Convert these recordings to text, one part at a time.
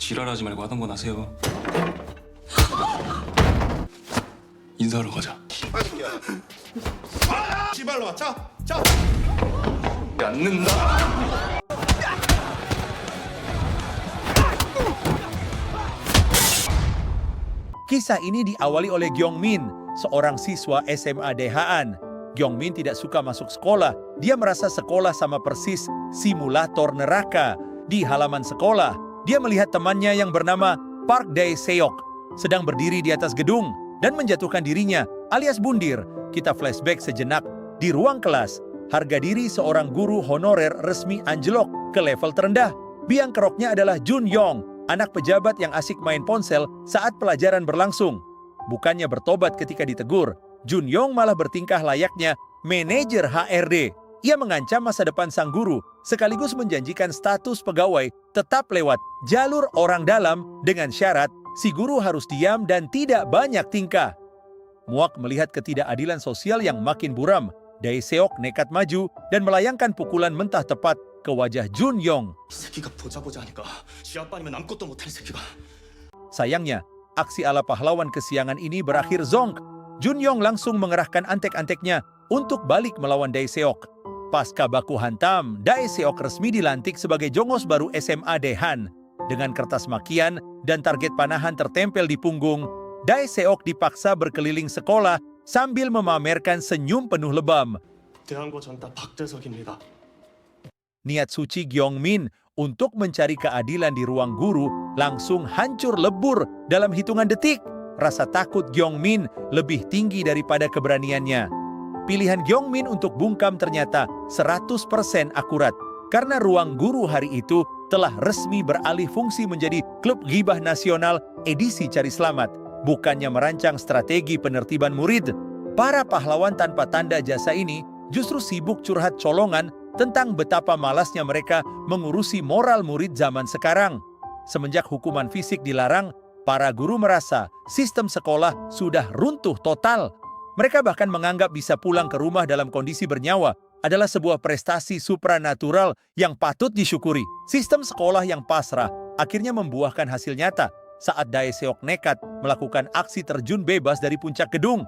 지랄하지 말고 하던 건 하세요. 인사하러 가자. 씨발로 와. 자. 않는다. Kisah ini diawali oleh Gyongmin, seorang siswa SMA DH-an. Gyongmin tidak suka masuk sekolah. Dia merasa sekolah sama persis simulator neraka. Di halaman sekolah, dia melihat temannya yang bernama Park Dae-seok sedang berdiri di atas gedung dan menjatuhkan dirinya, alias bundir. Kita flashback sejenak di ruang kelas. Harga diri seorang guru honorer resmi anjlok ke level terendah. Biang keroknya adalah Jun Yong, anak pejabat yang asik main ponsel saat pelajaran berlangsung. Bukannya bertobat ketika ditegur, Jun Yong malah bertingkah layaknya manajer HRD. Ia mengancam masa depan sang guru, sekaligus menjanjikan status pegawai tetap lewat jalur orang dalam dengan syarat si guru harus diam dan tidak banyak tingkah. Muak melihat ketidakadilan sosial yang makin buram, Dae-seok nekat maju dan melayangkan pukulan mentah tepat ke wajah Jun Yong. 이 새끼가 보자 하니까 지 아빠 아니면 아무것도 못할 새끼가. Sayangnya, aksi ala pahlawan kesiangan ini berakhir zonk. Jun Yong langsung mengerahkan antek-anteknya untuk balik melawan Dae-seok. Pasca baku hantam, Dae-seok resmi dilantik sebagai jongos baru SMA Dehan. Dengan kertas makian dan target panahan tertempel di punggung, Dae-seok dipaksa berkeliling sekolah sambil memamerkan senyum penuh lebam. 대한고 전타 박대석입니다. Niat suci Gyongmin untuk mencari keadilan di ruang guru langsung hancur lebur dalam hitungan detik. Rasa takut Gyongmin lebih tinggi daripada keberaniannya. Pilihan Gyongmin untuk bungkam ternyata 100% akurat. Karena ruang guru hari itu telah resmi beralih fungsi menjadi klub ghibah nasional edisi cari selamat. Bukannya merancang strategi penertiban murid, para pahlawan tanpa tanda jasa ini justru sibuk curhat colongan tentang betapa malasnya mereka mengurusi moral murid zaman sekarang. Semenjak hukuman fisik dilarang, para guru merasa sistem sekolah sudah runtuh total. Mereka bahkan menganggap bisa pulang ke rumah dalam kondisi bernyawa adalah sebuah prestasi supranatural yang patut disyukuri. Sistem sekolah yang pasrah akhirnya membuahkan hasil nyata saat Dae-seok nekat melakukan aksi terjun bebas dari puncak gedung.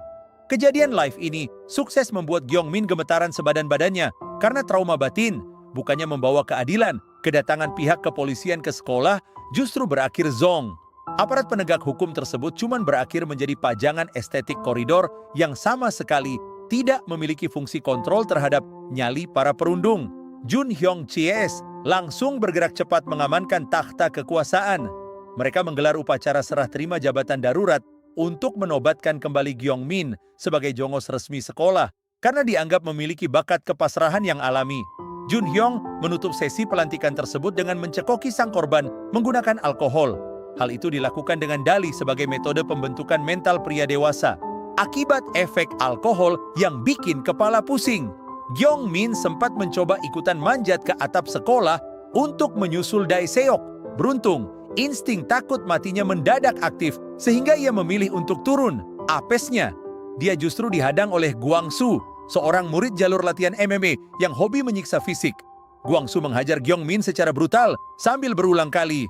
Kejadian live ini sukses membuat Gyongmin gemetaran sebadan badannya karena trauma batin. Bukannya membawa keadilan, kedatangan pihak kepolisian ke sekolah justru berakhir zong. Aparat penegak hukum tersebut cuma berakhir menjadi pajangan estetik koridor yang sama sekali tidak memiliki fungsi kontrol terhadap nyali para perundung. Jun Hyong Chies langsung bergerak cepat mengamankan takhta kekuasaan. Mereka menggelar upacara serah terima jabatan darurat untuk menobatkan kembali Gyongmin sebagai jongos resmi sekolah karena dianggap memiliki bakat kepasrahan yang alami. Jun Hyong menutup sesi pelantikan tersebut dengan mencekoki sang korban menggunakan alkohol. Hal itu dilakukan dengan dalih sebagai metode pembentukan mental pria dewasa. Akibat efek alkohol yang bikin kepala pusing, Gyongmin sempat mencoba ikutan manjat ke atap sekolah untuk menyusul Dae-seok. Beruntung, insting takut matinya mendadak aktif sehingga ia memilih untuk turun. Apesnya, dia justru dihadang oleh Guangsu, seorang murid jalur latihan MMA yang hobi menyiksa fisik. Guangsu menghajar Gyongmin secara brutal sambil berulang kali.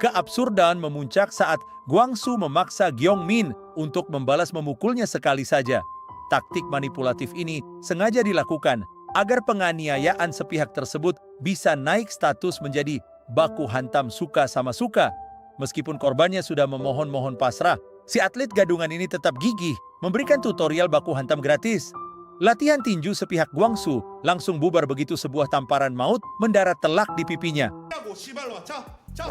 Keabsurdan memuncak saat Guangsu memaksa Gyongmin untuk membalas memukulnya sekali saja. Taktik manipulatif ini sengaja dilakukan agar penganiayaan sepihak tersebut bisa naik status menjadi baku hantam suka sama suka. Meskipun korbannya sudah memohon-mohon pasrah, si atlet gadungan ini tetap gigih memberikan tutorial baku hantam gratis. Latihan tinju sepihak Guangsu langsung bubar begitu sebuah tamparan maut mendarat telak di pipinya. 씨발로 와. 자.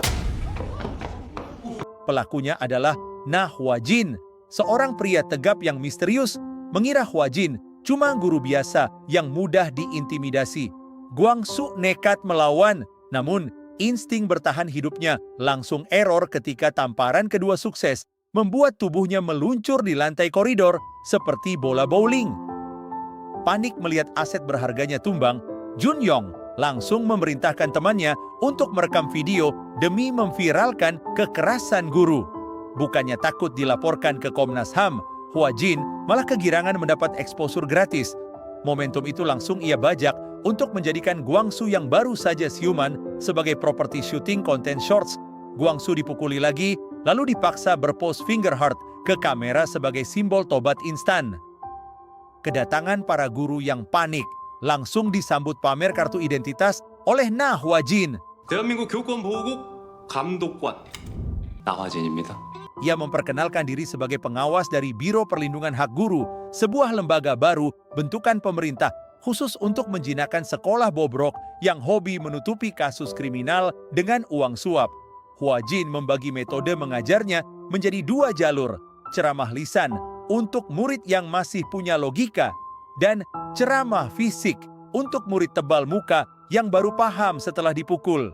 Pelakunya adalah Na Hwajin, seorang pria tegap yang misterius. Mengira Hwajin cuma guru biasa yang mudah diintimidasi. Guangsu nekat melawan, namun insting bertahan hidupnya langsung error ketika tamparan kedua sukses membuat tubuhnya meluncur di lantai koridor seperti bola bowling. Panik melihat aset berharganya tumbang, Jun Yong langsung memerintahkan temannya untuk merekam video demi memviralkan kekerasan guru. Bukannya takut dilaporkan ke Komnas HAM, Hwajin malah kegirangan mendapat eksposur gratis. Momentum itu langsung ia bajak untuk menjadikan Guangsu yang baru saja siuman sebagai properti syuting konten shorts. Guangsu dipukuli lagi, lalu dipaksa berpose finger heart ke kamera sebagai simbol tobat instan. Kedatangan para guru yang panik langsung disambut pamer kartu identitas oleh Na Hwajin. 대한민국 교권보호국 감독관 나화진입니다. Ia memperkenalkan diri sebagai pengawas dari Biro Perlindungan Hak Guru, sebuah lembaga baru bentukan pemerintah khusus untuk menjinakkan sekolah bobrok yang hobi menutupi kasus kriminal dengan uang suap. Hwajin membagi metode mengajarnya menjadi 2 jalur, ceramah lisan untuk murid yang masih punya logika, dan ceramah fisik untuk murid tebal muka yang baru paham setelah dipukul.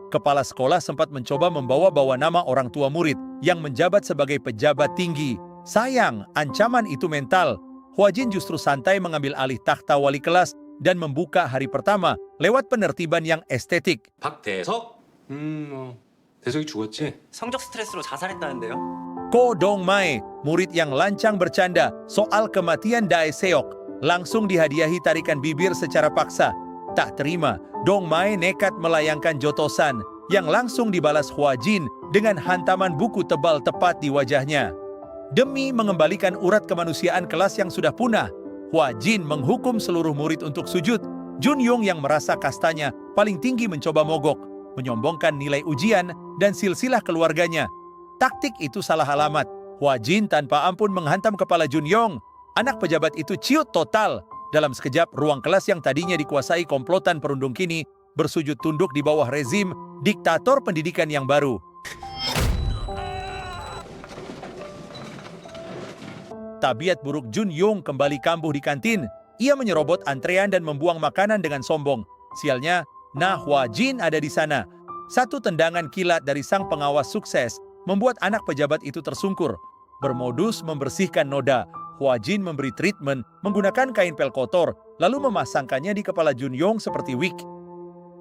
Kepala sekolah sempat mencoba membawa-bawa nama orang tua murid yang menjabat sebagai pejabat tinggi. Sayang, ancaman itu mental. Hwajin justru santai mengambil alih takhta wali kelas dan membuka hari pertama lewat penertiban yang estetik. 박대석? 대석이 죽었지? 성적 스트레스로 자살했다는데요. Ko Dong-mae, murid yang lancang bercanda soal kematian Dae Seok, langsung dihadiahi tarikan bibir secara paksa. Tak terima, Dong-mae nekat melayangkan jotosan yang langsung dibalas Hwajin dengan hantaman buku tebal tepat di wajahnya. Demi mengembalikan urat kemanusiaan kelas yang sudah punah, Hwajin menghukum seluruh murid untuk sujud. Junyong yang merasa kastanya paling tinggi mencoba mogok, menyombongkan nilai ujian dan silsilah keluarganya. Taktik itu salah alamat. Hwajin tanpa ampun menghantam kepala Junyong. Anak pejabat itu ciut total. Dalam sekejap, ruang kelas yang tadinya dikuasai komplotan perundung kini bersujud tunduk di bawah rezim diktator pendidikan yang baru. Tabiat buruk Junyong kembali kambuh di kantin. Ia menyerobot antrean dan membuang makanan dengan sombong. Sialnya, Na Hwajin ada di sana. Satu tendangan kilat dari sang pengawas sukses membuat anak pejabat itu tersungkur. Bermodus membersihkan noda, Hwajin memberi treatment menggunakan kain pel kotor, lalu memasangkannya di kepala Junyong seperti wig.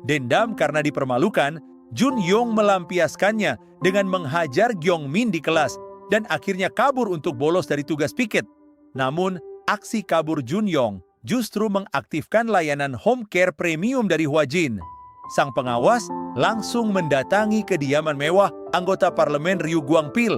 Dendam karena dipermalukan, Junyong melampiaskannya dengan menghajar Gyongmin di kelas dan akhirnya kabur untuk bolos dari tugas piket. Namun, aksi kabur Junyong justru mengaktifkan layanan home care premium dari Hwajin. Sang pengawas langsung mendatangi kediaman mewah anggota parlemen Ryu Guangpil.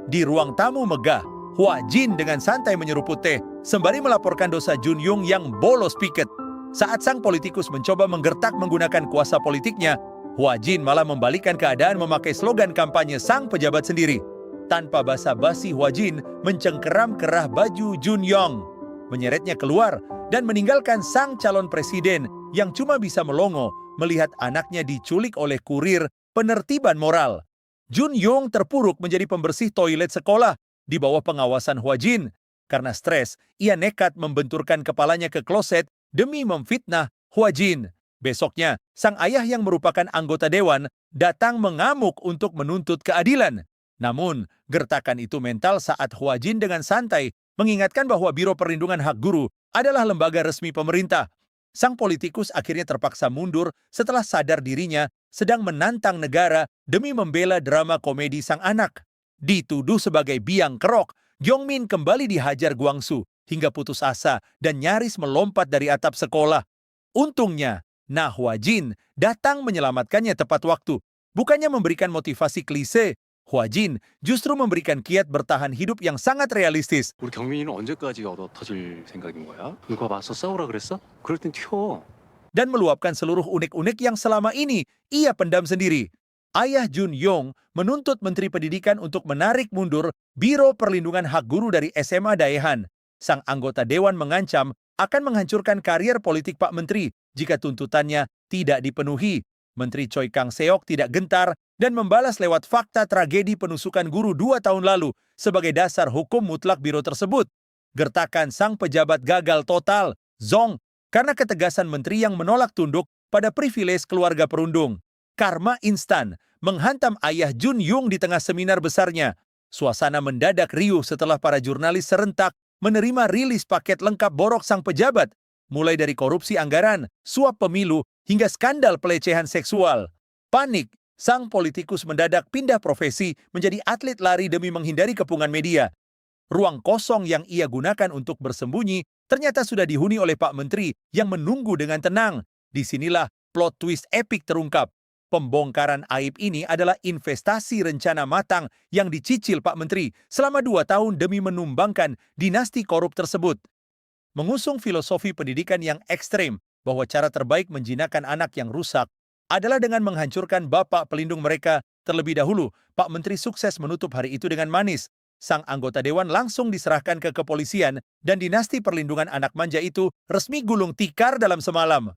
Di ruang tamu megah, Hwajin dengan santai menyeruput teh sembari melaporkan dosa Junyong yang bolos piket. Saat sang politikus mencoba menggertak menggunakan kuasa politiknya, Hwajin malah membalikkan keadaan memakai slogan kampanye sang pejabat sendiri. Tanpa basa-basi, Hwajin mencengkeram kerah baju Junyong, menyeretnya keluar dan meninggalkan sang calon presiden yang cuma bisa melongo melihat anaknya diculik oleh kurir penertiban moral. Junyong terpuruk menjadi pembersih toilet sekolah di bawah pengawasan Hwajin. Karena stres, ia nekat membenturkan kepalanya ke kloset demi memfitnah Hwajin. Besoknya, sang ayah yang merupakan anggota dewan datang mengamuk untuk menuntut keadilan. Namun, gertakan itu mental saat Hwajin dengan santai mengingatkan bahwa Biro Perlindungan Hak Guru adalah lembaga resmi pemerintah. Sang politikus akhirnya terpaksa mundur setelah sadar dirinya sedang menantang negara demi membela drama komedi sang anak. Dituduh sebagai biang kerok, Gyongmin kembali dihajar Guangsu hingga putus asa dan nyaris melompat dari atap sekolah. Untungnya, Na Hwajin datang menyelamatkannya tepat waktu. Bukannya memberikan motivasi klise, Hwajin justru memberikan kiat bertahan hidup yang sangat realistis. 우리 경민이는 언제까지 얻어 터질 생각인 거야? 누가 맞서 싸우라 그랬어? 그럴 땐 튀어. Dan meluapkan seluruh unek-unek yang selama ini ia pendam sendiri. Ayah Junyong menuntut Menteri Pendidikan untuk menarik mundur Biro Perlindungan Hak Guru dari SMA Daehan. Sang anggota dewan mengancam akan menghancurkan karier politik Pak Menteri jika tuntutannya tidak dipenuhi. Menteri Choi Kang-seok tidak gentar dan membalas lewat fakta tragedi penusukan guru 2 tahun lalu sebagai dasar hukum mutlak biro tersebut. Gertakan sang pejabat gagal total, zong, karena ketegasan menteri yang menolak tunduk pada privilege keluarga perundung. Karma instan menghantam ayah Junyong di tengah seminar besarnya. Suasana mendadak riuh setelah para jurnalis serentak menerima rilis paket lengkap borok sang pejabat, mulai dari korupsi anggaran, suap pemilu, hingga skandal pelecehan seksual. Panik, sang politikus mendadak pindah profesi menjadi atlet lari demi menghindari kepungan media. Ruang kosong yang ia gunakan untuk bersembunyi ternyata sudah dihuni oleh Pak Menteri yang menunggu dengan tenang. Disinilah plot twist epik terungkap. Pembongkaran aib ini adalah investasi rencana matang yang dicicil Pak Menteri selama 2 tahun demi menumbangkan dinasti korup tersebut. Mengusung filosofi pendidikan yang ekstrem bahwa cara terbaik menjinakkan anak yang rusak adalah dengan menghancurkan bapak pelindung mereka terlebih dahulu. Pak Menteri sukses menutup hari itu dengan manis. Sang anggota dewan langsung diserahkan ke kepolisian dan dinasti perlindungan anak manja itu resmi gulung tikar dalam semalam.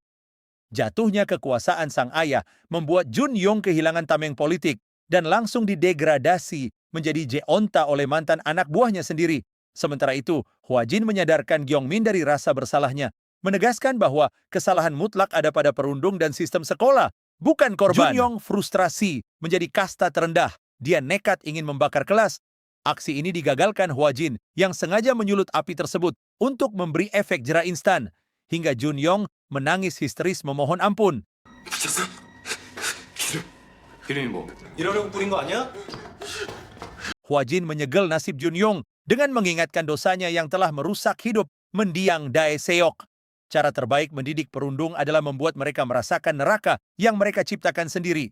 Jatuhnya kekuasaan sang ayah membuat Jun Yong kehilangan tameng politik dan langsung didegradasi menjadi jeonta oleh mantan anak buahnya sendiri. Sementara itu, Hwa Jin menyadarkan Gyong Min dari rasa bersalahnya, menegaskan bahwa kesalahan mutlak ada pada perundung dan sistem sekolah, bukan korban. Jun Yong frustrasi menjadi kasta terendah. Dia nekat ingin membakar kelas. Aksi ini digagalkan Hwa Jin yang sengaja menyulut api tersebut untuk memberi efek jera instan. Hingga Jun Yong menangis histeris memohon ampun. 미쳤어? 이름이 뭐? 이러려고 뿌린 거 아니야? Hwa Jin menyegel nasib Jun Yong dengan mengingatkan dosanya yang telah merusak hidup mendiang Dae Seok. Cara terbaik mendidik perundung adalah membuat mereka merasakan neraka yang mereka ciptakan sendiri.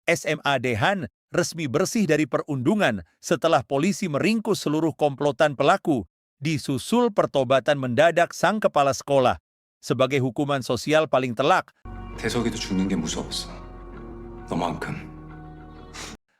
SMA Dehan resmi bersih dari perundungan setelah polisi meringkus seluruh komplotan pelaku, disusul pertobatan mendadak sang kepala sekolah. Sebagai hukuman sosial paling telak, 대석이도 죽는 게 무서웠어. 너만큼.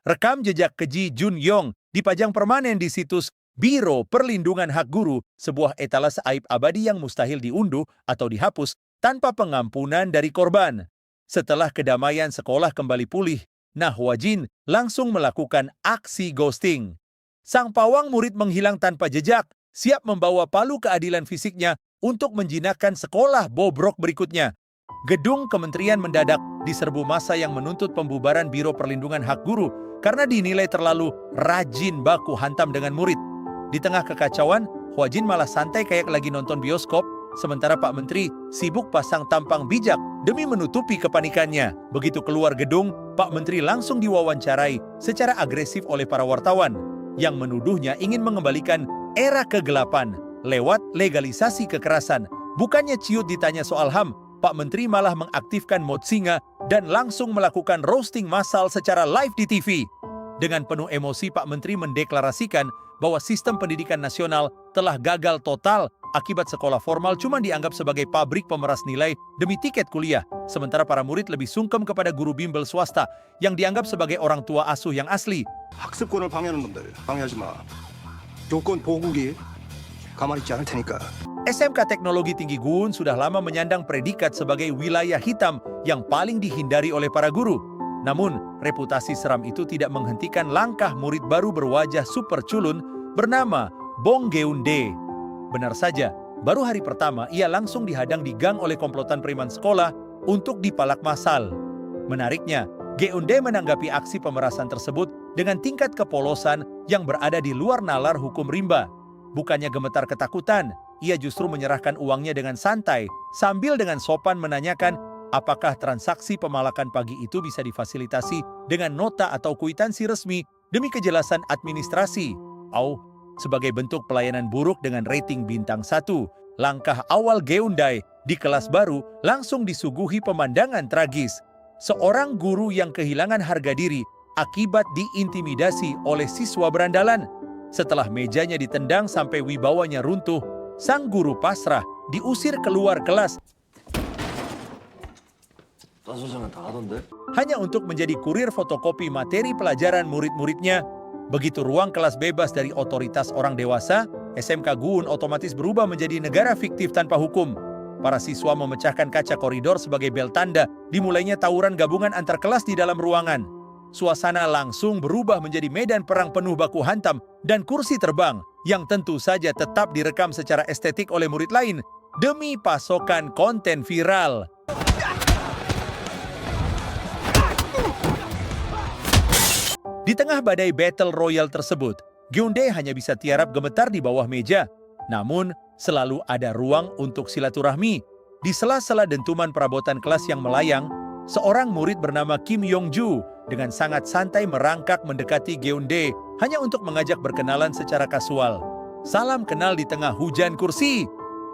rekam jejak keji Jun Yong dipajang permanen di situs Biro Perlindungan Hak Guru, sebuah etalase aib abadi yang mustahil diunduh atau dihapus tanpa pengampunan dari korban. Setelah kedamaian sekolah kembali pulih, Hwa Jin langsung melakukan aksi ghosting. Sang pawang murid menghilang tanpa jejak, siap membawa palu keadilan fisiknya untuk menjinakkan sekolah bobrok berikutnya. Gedung kementerian mendadak diserbu massa yang menuntut pembubaran Biro Perlindungan Hak Guru karena dinilai terlalu rajin baku hantam dengan murid. Di tengah kekacauan, Hwa Jin malah santai kayak lagi nonton bioskop, sementara Pak Menteri sibuk pasang tampang bijak demi menutupi kepanikannya. Begitu keluar gedung, Pak Menteri langsung diwawancarai secara agresif oleh para wartawan yang menuduhnya ingin mengembalikan era kegelapan lewat legalisasi kekerasan. Bukannya ciut ditanya soal HAM, Pak Menteri malah mengaktifkan mode singa dan langsung melakukan roasting massal secara live di TV. Dengan penuh emosi, Pak Menteri mendeklarasikan bahwa sistem pendidikan nasional telah gagal total akibat sekolah formal cuma dianggap sebagai pabrik pemeras nilai demi tiket kuliah, sementara para murid lebih sungkem kepada guru bimbel swasta yang dianggap sebagai orang tua asuh yang asli. 학습권을 방해하는 놈들 방해하지 마. 교권 보호국이 가만히 있지 않을 테니까. SMK Teknologi Tinggi Guun sudah lama menyandang predikat sebagai wilayah hitam yang paling dihindari oleh para guru. Namun, reputasi seram itu tidak menghentikan langkah murid baru berwajah super culun bernama Bong Geun-dae. Benar saja, baru hari pertama ia langsung dihadang di gang oleh komplotan preman sekolah untuk dipalak massal. Menariknya, Geun-dae menanggapi aksi pemerasan tersebut dengan tingkat kepolosan yang berada di luar nalar hukum rimba. Bukannya gemetar ketakutan, ia justru menyerahkan uangnya dengan santai sambil dengan sopan menanyakan apakah transaksi pemalakan pagi itu bisa difasilitasi dengan nota atau kwitansi resmi demi kejelasan administrasi. Sebagai bentuk pelayanan buruk dengan rating bintang 1, langkah awal Geun-dae di kelas baru langsung disuguhi pemandangan tragis. Seorang guru yang kehilangan harga diri akibat diintimidasi oleh siswa berandalan. Setelah mejanya ditendang sampai wibawanya runtuh, sang guru pasrah diusir keluar kelas hanya untuk menjadi kurir fotokopi materi pelajaran murid-muridnya. Begitu ruang kelas bebas dari otoritas orang dewasa, SMK Guun otomatis berubah menjadi negara fiktif tanpa hukum. Para siswa memecahkan kaca koridor sebagai bel tanda dimulainya tawuran gabungan antar kelas di dalam ruangan. Suasana langsung berubah menjadi medan perang penuh baku hantam dan kursi terbang yang tentu saja tetap direkam secara estetik oleh murid lain demi pasokan konten viral. Di tengah badai battle royale tersebut, Geun-dae hanya bisa tiarap gemetar di bawah meja. Namun, selalu ada ruang untuk silaturahmi. Di sela-sela dentuman perabotan kelas yang melayang, seorang murid bernama Kim Yong-ju dengan sangat santai merangkak mendekati Geun-dae hanya untuk mengajak berkenalan secara kasual. Salam kenal di tengah hujan kursi.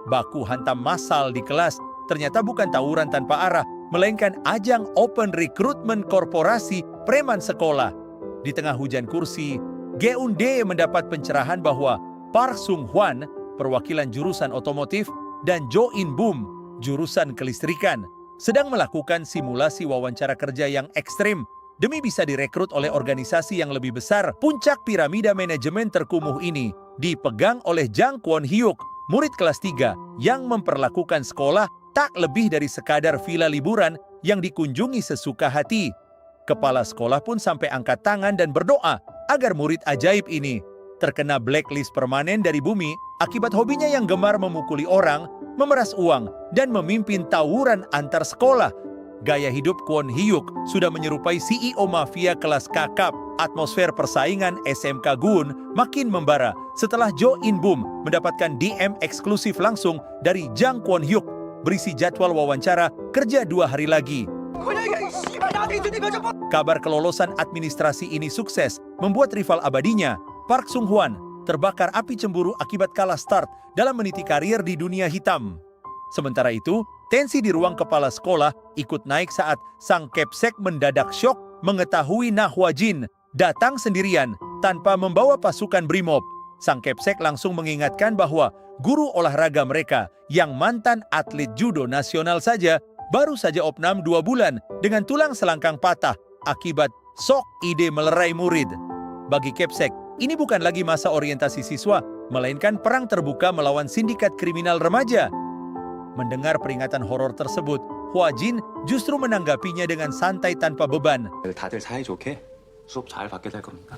Baku hantam massal di kelas ternyata bukan tawuran tanpa arah, melainkan ajang open recruitment korporasi preman sekolah. Di tengah hujan kursi, Geundae mendapat pencerahan bahwa Park Sung-hwan, perwakilan jurusan otomotif, dan Jo In-bum, jurusan kelistrikan, sedang melakukan simulasi wawancara kerja yang ekstrim demi bisa direkrut oleh organisasi yang lebih besar. Puncak piramida manajemen terkumuh ini dipegang oleh Jang Kwon-hyuk, murid kelas 3 yang memperlakukan sekolah tak lebih dari sekadar villa liburan yang dikunjungi sesuka hati. Kepala sekolah pun sampai angkat tangan dan berdoa agar murid ajaib ini terkena blacklist permanen dari bumi akibat hobinya yang gemar memukuli orang, memeras uang, dan memimpin tawuran antar sekolah. Gaya hidup Kwon Hyuk sudah menyerupai CEO mafia kelas kakap. Atmosfer persaingan SMK Gun makin membara setelah Jo In-bum mendapatkan DM eksklusif langsung dari Jang Kwon Hyuk berisi jadwal wawancara kerja 2 hari lagi. Kabar kelolosan administrasi ini sukses membuat rival abadinya, Park Sung-hwan, terbakar api cemburu akibat kalah start dalam meniti karir di dunia hitam. Sementara itu, tensi di ruang kepala sekolah ikut naik saat sang kepsek mendadak syok mengetahui Nah Hwa-jin datang sendirian tanpa membawa pasukan brimob. Sang kepsek langsung mengingatkan bahwa guru olahraga mereka yang mantan atlet judo nasional saja baru saja opnam 2 bulan dengan tulang selangkang patah akibat sok ide melerai murid. Bagi kepsek, ini bukan lagi masa orientasi siswa, melainkan perang terbuka melawan sindikat kriminal remaja. Mendengar peringatan horor tersebut, Hwa-jin justru menanggapinya dengan santai tanpa beban. 다들 사이좋게 수업 잘 받게 될 겁니다.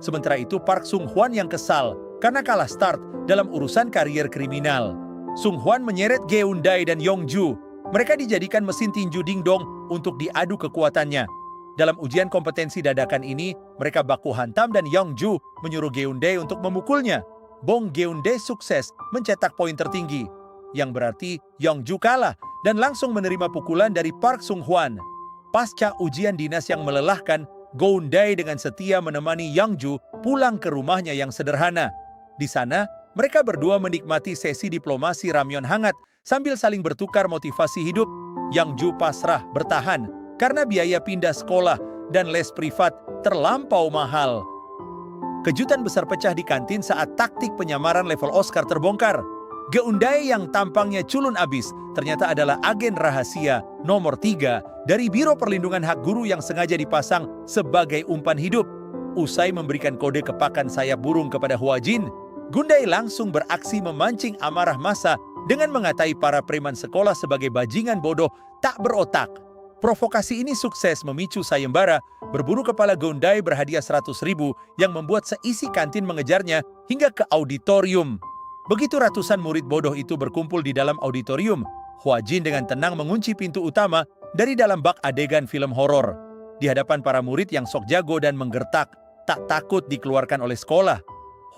Sementara itu Park Sung-hwan yang kesal karena kalah start dalam urusan karier kriminal. Sung-hwan menyeret Geundae dan Yongju. Mereka dijadikan mesin tinju dingdong untuk diadu kekuatannya. Dalam ujian kompetensi dadakan ini, mereka baku hantam dan Yongju menyuruh Geundae untuk memukulnya. Bong Geundae sukses mencetak poin tertinggi, yang berarti Yongju kalah dan langsung menerima pukulan dari Park Sung-hwan. Pasca ujian dinas yang melelahkan, Geundae dengan setia menemani Yongju pulang ke rumahnya yang sederhana. Di sana, mereka berdua menikmati sesi diplomasi ramyeon hangat sambil saling bertukar motivasi hidup. Yongju pasrah bertahan karena biaya pindah sekolah dan les privat terlampau mahal. Kejutan besar pecah di kantin saat taktik penyamaran level Oscar terbongkar. Geundae yang tampangnya culun abis ternyata adalah agen rahasia nomor 3 dari Biro Perlindungan Hak Guru yang sengaja dipasang sebagai umpan hidup. Usai memberikan kode kepakan sayap burung kepada Hwa-jin, Geundae langsung beraksi memancing amarah massa dengan mengatai para preman sekolah sebagai bajingan bodoh tak berotak. Provokasi ini sukses memicu sayembara, berburu kepala Geundae berhadiah 100.000 yang membuat seisi kantin mengejarnya hingga ke auditorium. Begitu ratusan murid bodoh itu berkumpul di dalam auditorium, Hwa-jin dengan tenang mengunci pintu utama dari dalam bak adegan film horor. Di hadapan para murid yang sok jago dan menggertak, tak takut dikeluarkan oleh sekolah,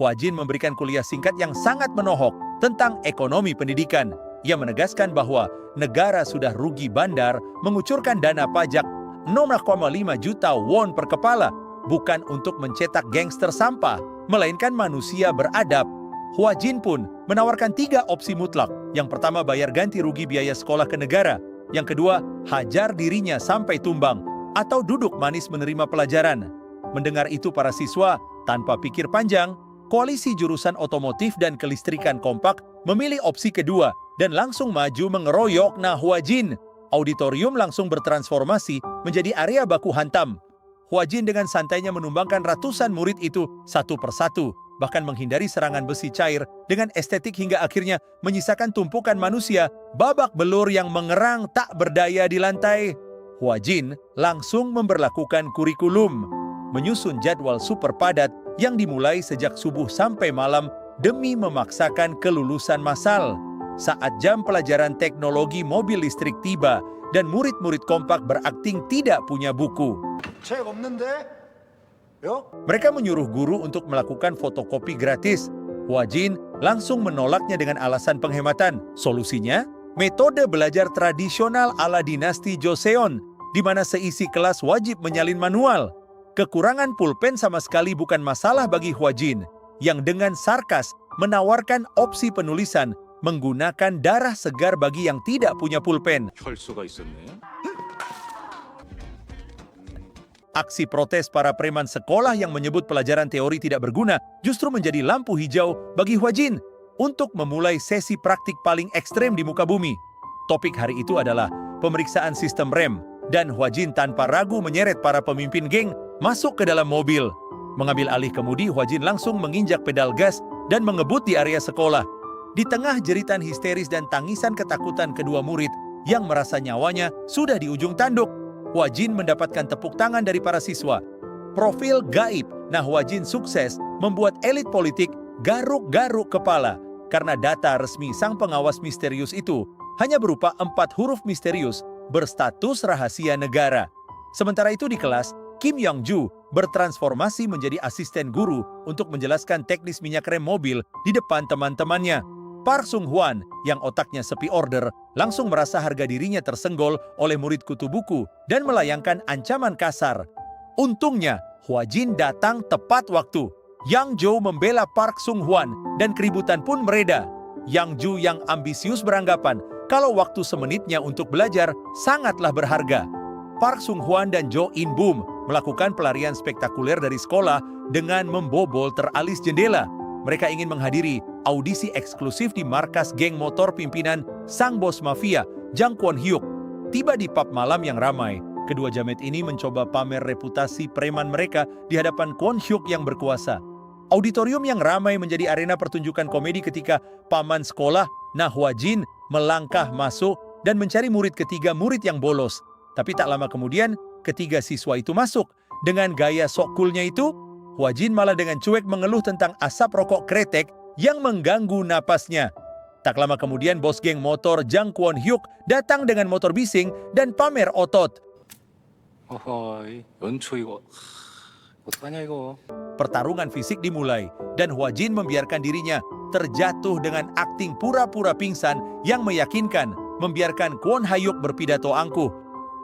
Hwa-jin memberikan kuliah singkat yang sangat menohok tentang ekonomi pendidikan. Ia menegaskan bahwa negara sudah rugi bandar mengucurkan dana pajak 6,5 juta won per kepala, bukan untuk mencetak gangster sampah, melainkan manusia beradab. Hwa-jin pun menawarkan 3 opsi mutlak. Yang pertama, bayar ganti rugi biaya sekolah ke negara. Yang kedua, hajar dirinya sampai tumbang, atau duduk manis menerima pelajaran. Mendengar itu para siswa, tanpa pikir panjang, koalisi jurusan otomotif dan kelistrikan kompak memilih opsi kedua dan langsung maju mengeroyok Nah Hwa-jin. Auditorium langsung bertransformasi menjadi area baku hantam. Hwa-jin dengan santainya menumbangkan ratusan murid itu satu persatu, bahkan menghindari serangan besi cair dengan estetik hingga akhirnya menyisakan tumpukan manusia babak belur yang mengerang tak berdaya di lantai. Hwa-jin langsung memberlakukan kurikulum, menyusun jadwal super padat yang dimulai sejak subuh sampai malam demi memaksakan kelulusan massal. Saat jam pelajaran teknologi mobil listrik tiba dan murid-murid kompak berakting tidak punya buku, mereka menyuruh guru untuk melakukan fotokopi gratis. Hwa-jin langsung menolaknya dengan alasan penghematan. Solusinya, metode belajar tradisional ala dinasti Joseon, di mana seisi kelas wajib menyalin manual. Kekurangan pulpen sama sekali bukan masalah bagi Hwa-jin, yang dengan sarkas menawarkan opsi penulisan menggunakan darah segar bagi yang tidak punya pulpen. 혈수가 있었네. Aksi protes para preman sekolah yang menyebut pelajaran teori tidak berguna justru menjadi lampu hijau bagi Hwajin untuk memulai sesi praktik paling ekstrem di muka bumi. Topik hari itu adalah pemeriksaan sistem rem, dan Hwajin tanpa ragu menyeret para pemimpin geng masuk ke dalam mobil. Mengambil alih kemudi, Hwajin langsung menginjak pedal gas dan mengebut di area sekolah. Di tengah jeritan histeris dan tangisan ketakutan kedua murid yang merasa nyawanya sudah di ujung tanduk, Hwajin mendapatkan tepuk tangan dari para siswa. Profil gaib, nah Hwajin sukses membuat elit politik garuk-garuk kepala karena data resmi sang pengawas misterius itu hanya berupa 4 huruf misterius berstatus rahasia negara. Sementara itu di kelas, Kim Yong-ju bertransformasi menjadi asisten guru untuk menjelaskan teknis minyak rem mobil di depan teman-temannya. Park Sung-hwan yang otaknya sepi order langsung merasa harga dirinya tersenggol oleh murid kutu buku dan melayangkan ancaman kasar. Untungnya, Hwajin datang tepat waktu. Yang Jo membela Park Sung-hwan dan keributan pun mereda. Yang Ju yang ambisius beranggapan kalau waktu semenitnya untuk belajar sangatlah berharga. Park Sung-hwan dan Jo In-bum melakukan pelarian spektakuler dari sekolah dengan membobol teralis jendela. Mereka ingin menghadiri audisi eksklusif di markas geng motor pimpinan sang bos mafia, Jang Kwon-hyuk. Tiba di pub malam yang ramai, kedua jamet ini mencoba pamer reputasi preman mereka di hadapan Kwon-hyuk yang berkuasa. Auditorium yang ramai menjadi arena pertunjukan komedi ketika paman sekolah, nah Hwajin, melangkah masuk dan mencari murid ketiga murid yang bolos. Tapi tak lama kemudian, ketiga siswa itu masuk. Dengan gaya sok coolnya itu, Hwajin malah dengan cuek mengeluh tentang asap rokok kretek yang mengganggu napasnya. Tak lama kemudian bos geng motor Jang Kwon-hyuk datang dengan motor bising dan pamer otot. 어허이, 연초 이거. 어떡하냐 이거. Pertarungan fisik dimulai dan Hwajin membiarkan dirinya terjatuh dengan akting pura-pura pingsan yang meyakinkan, membiarkan Kwon-hyuk berpidato angkuh.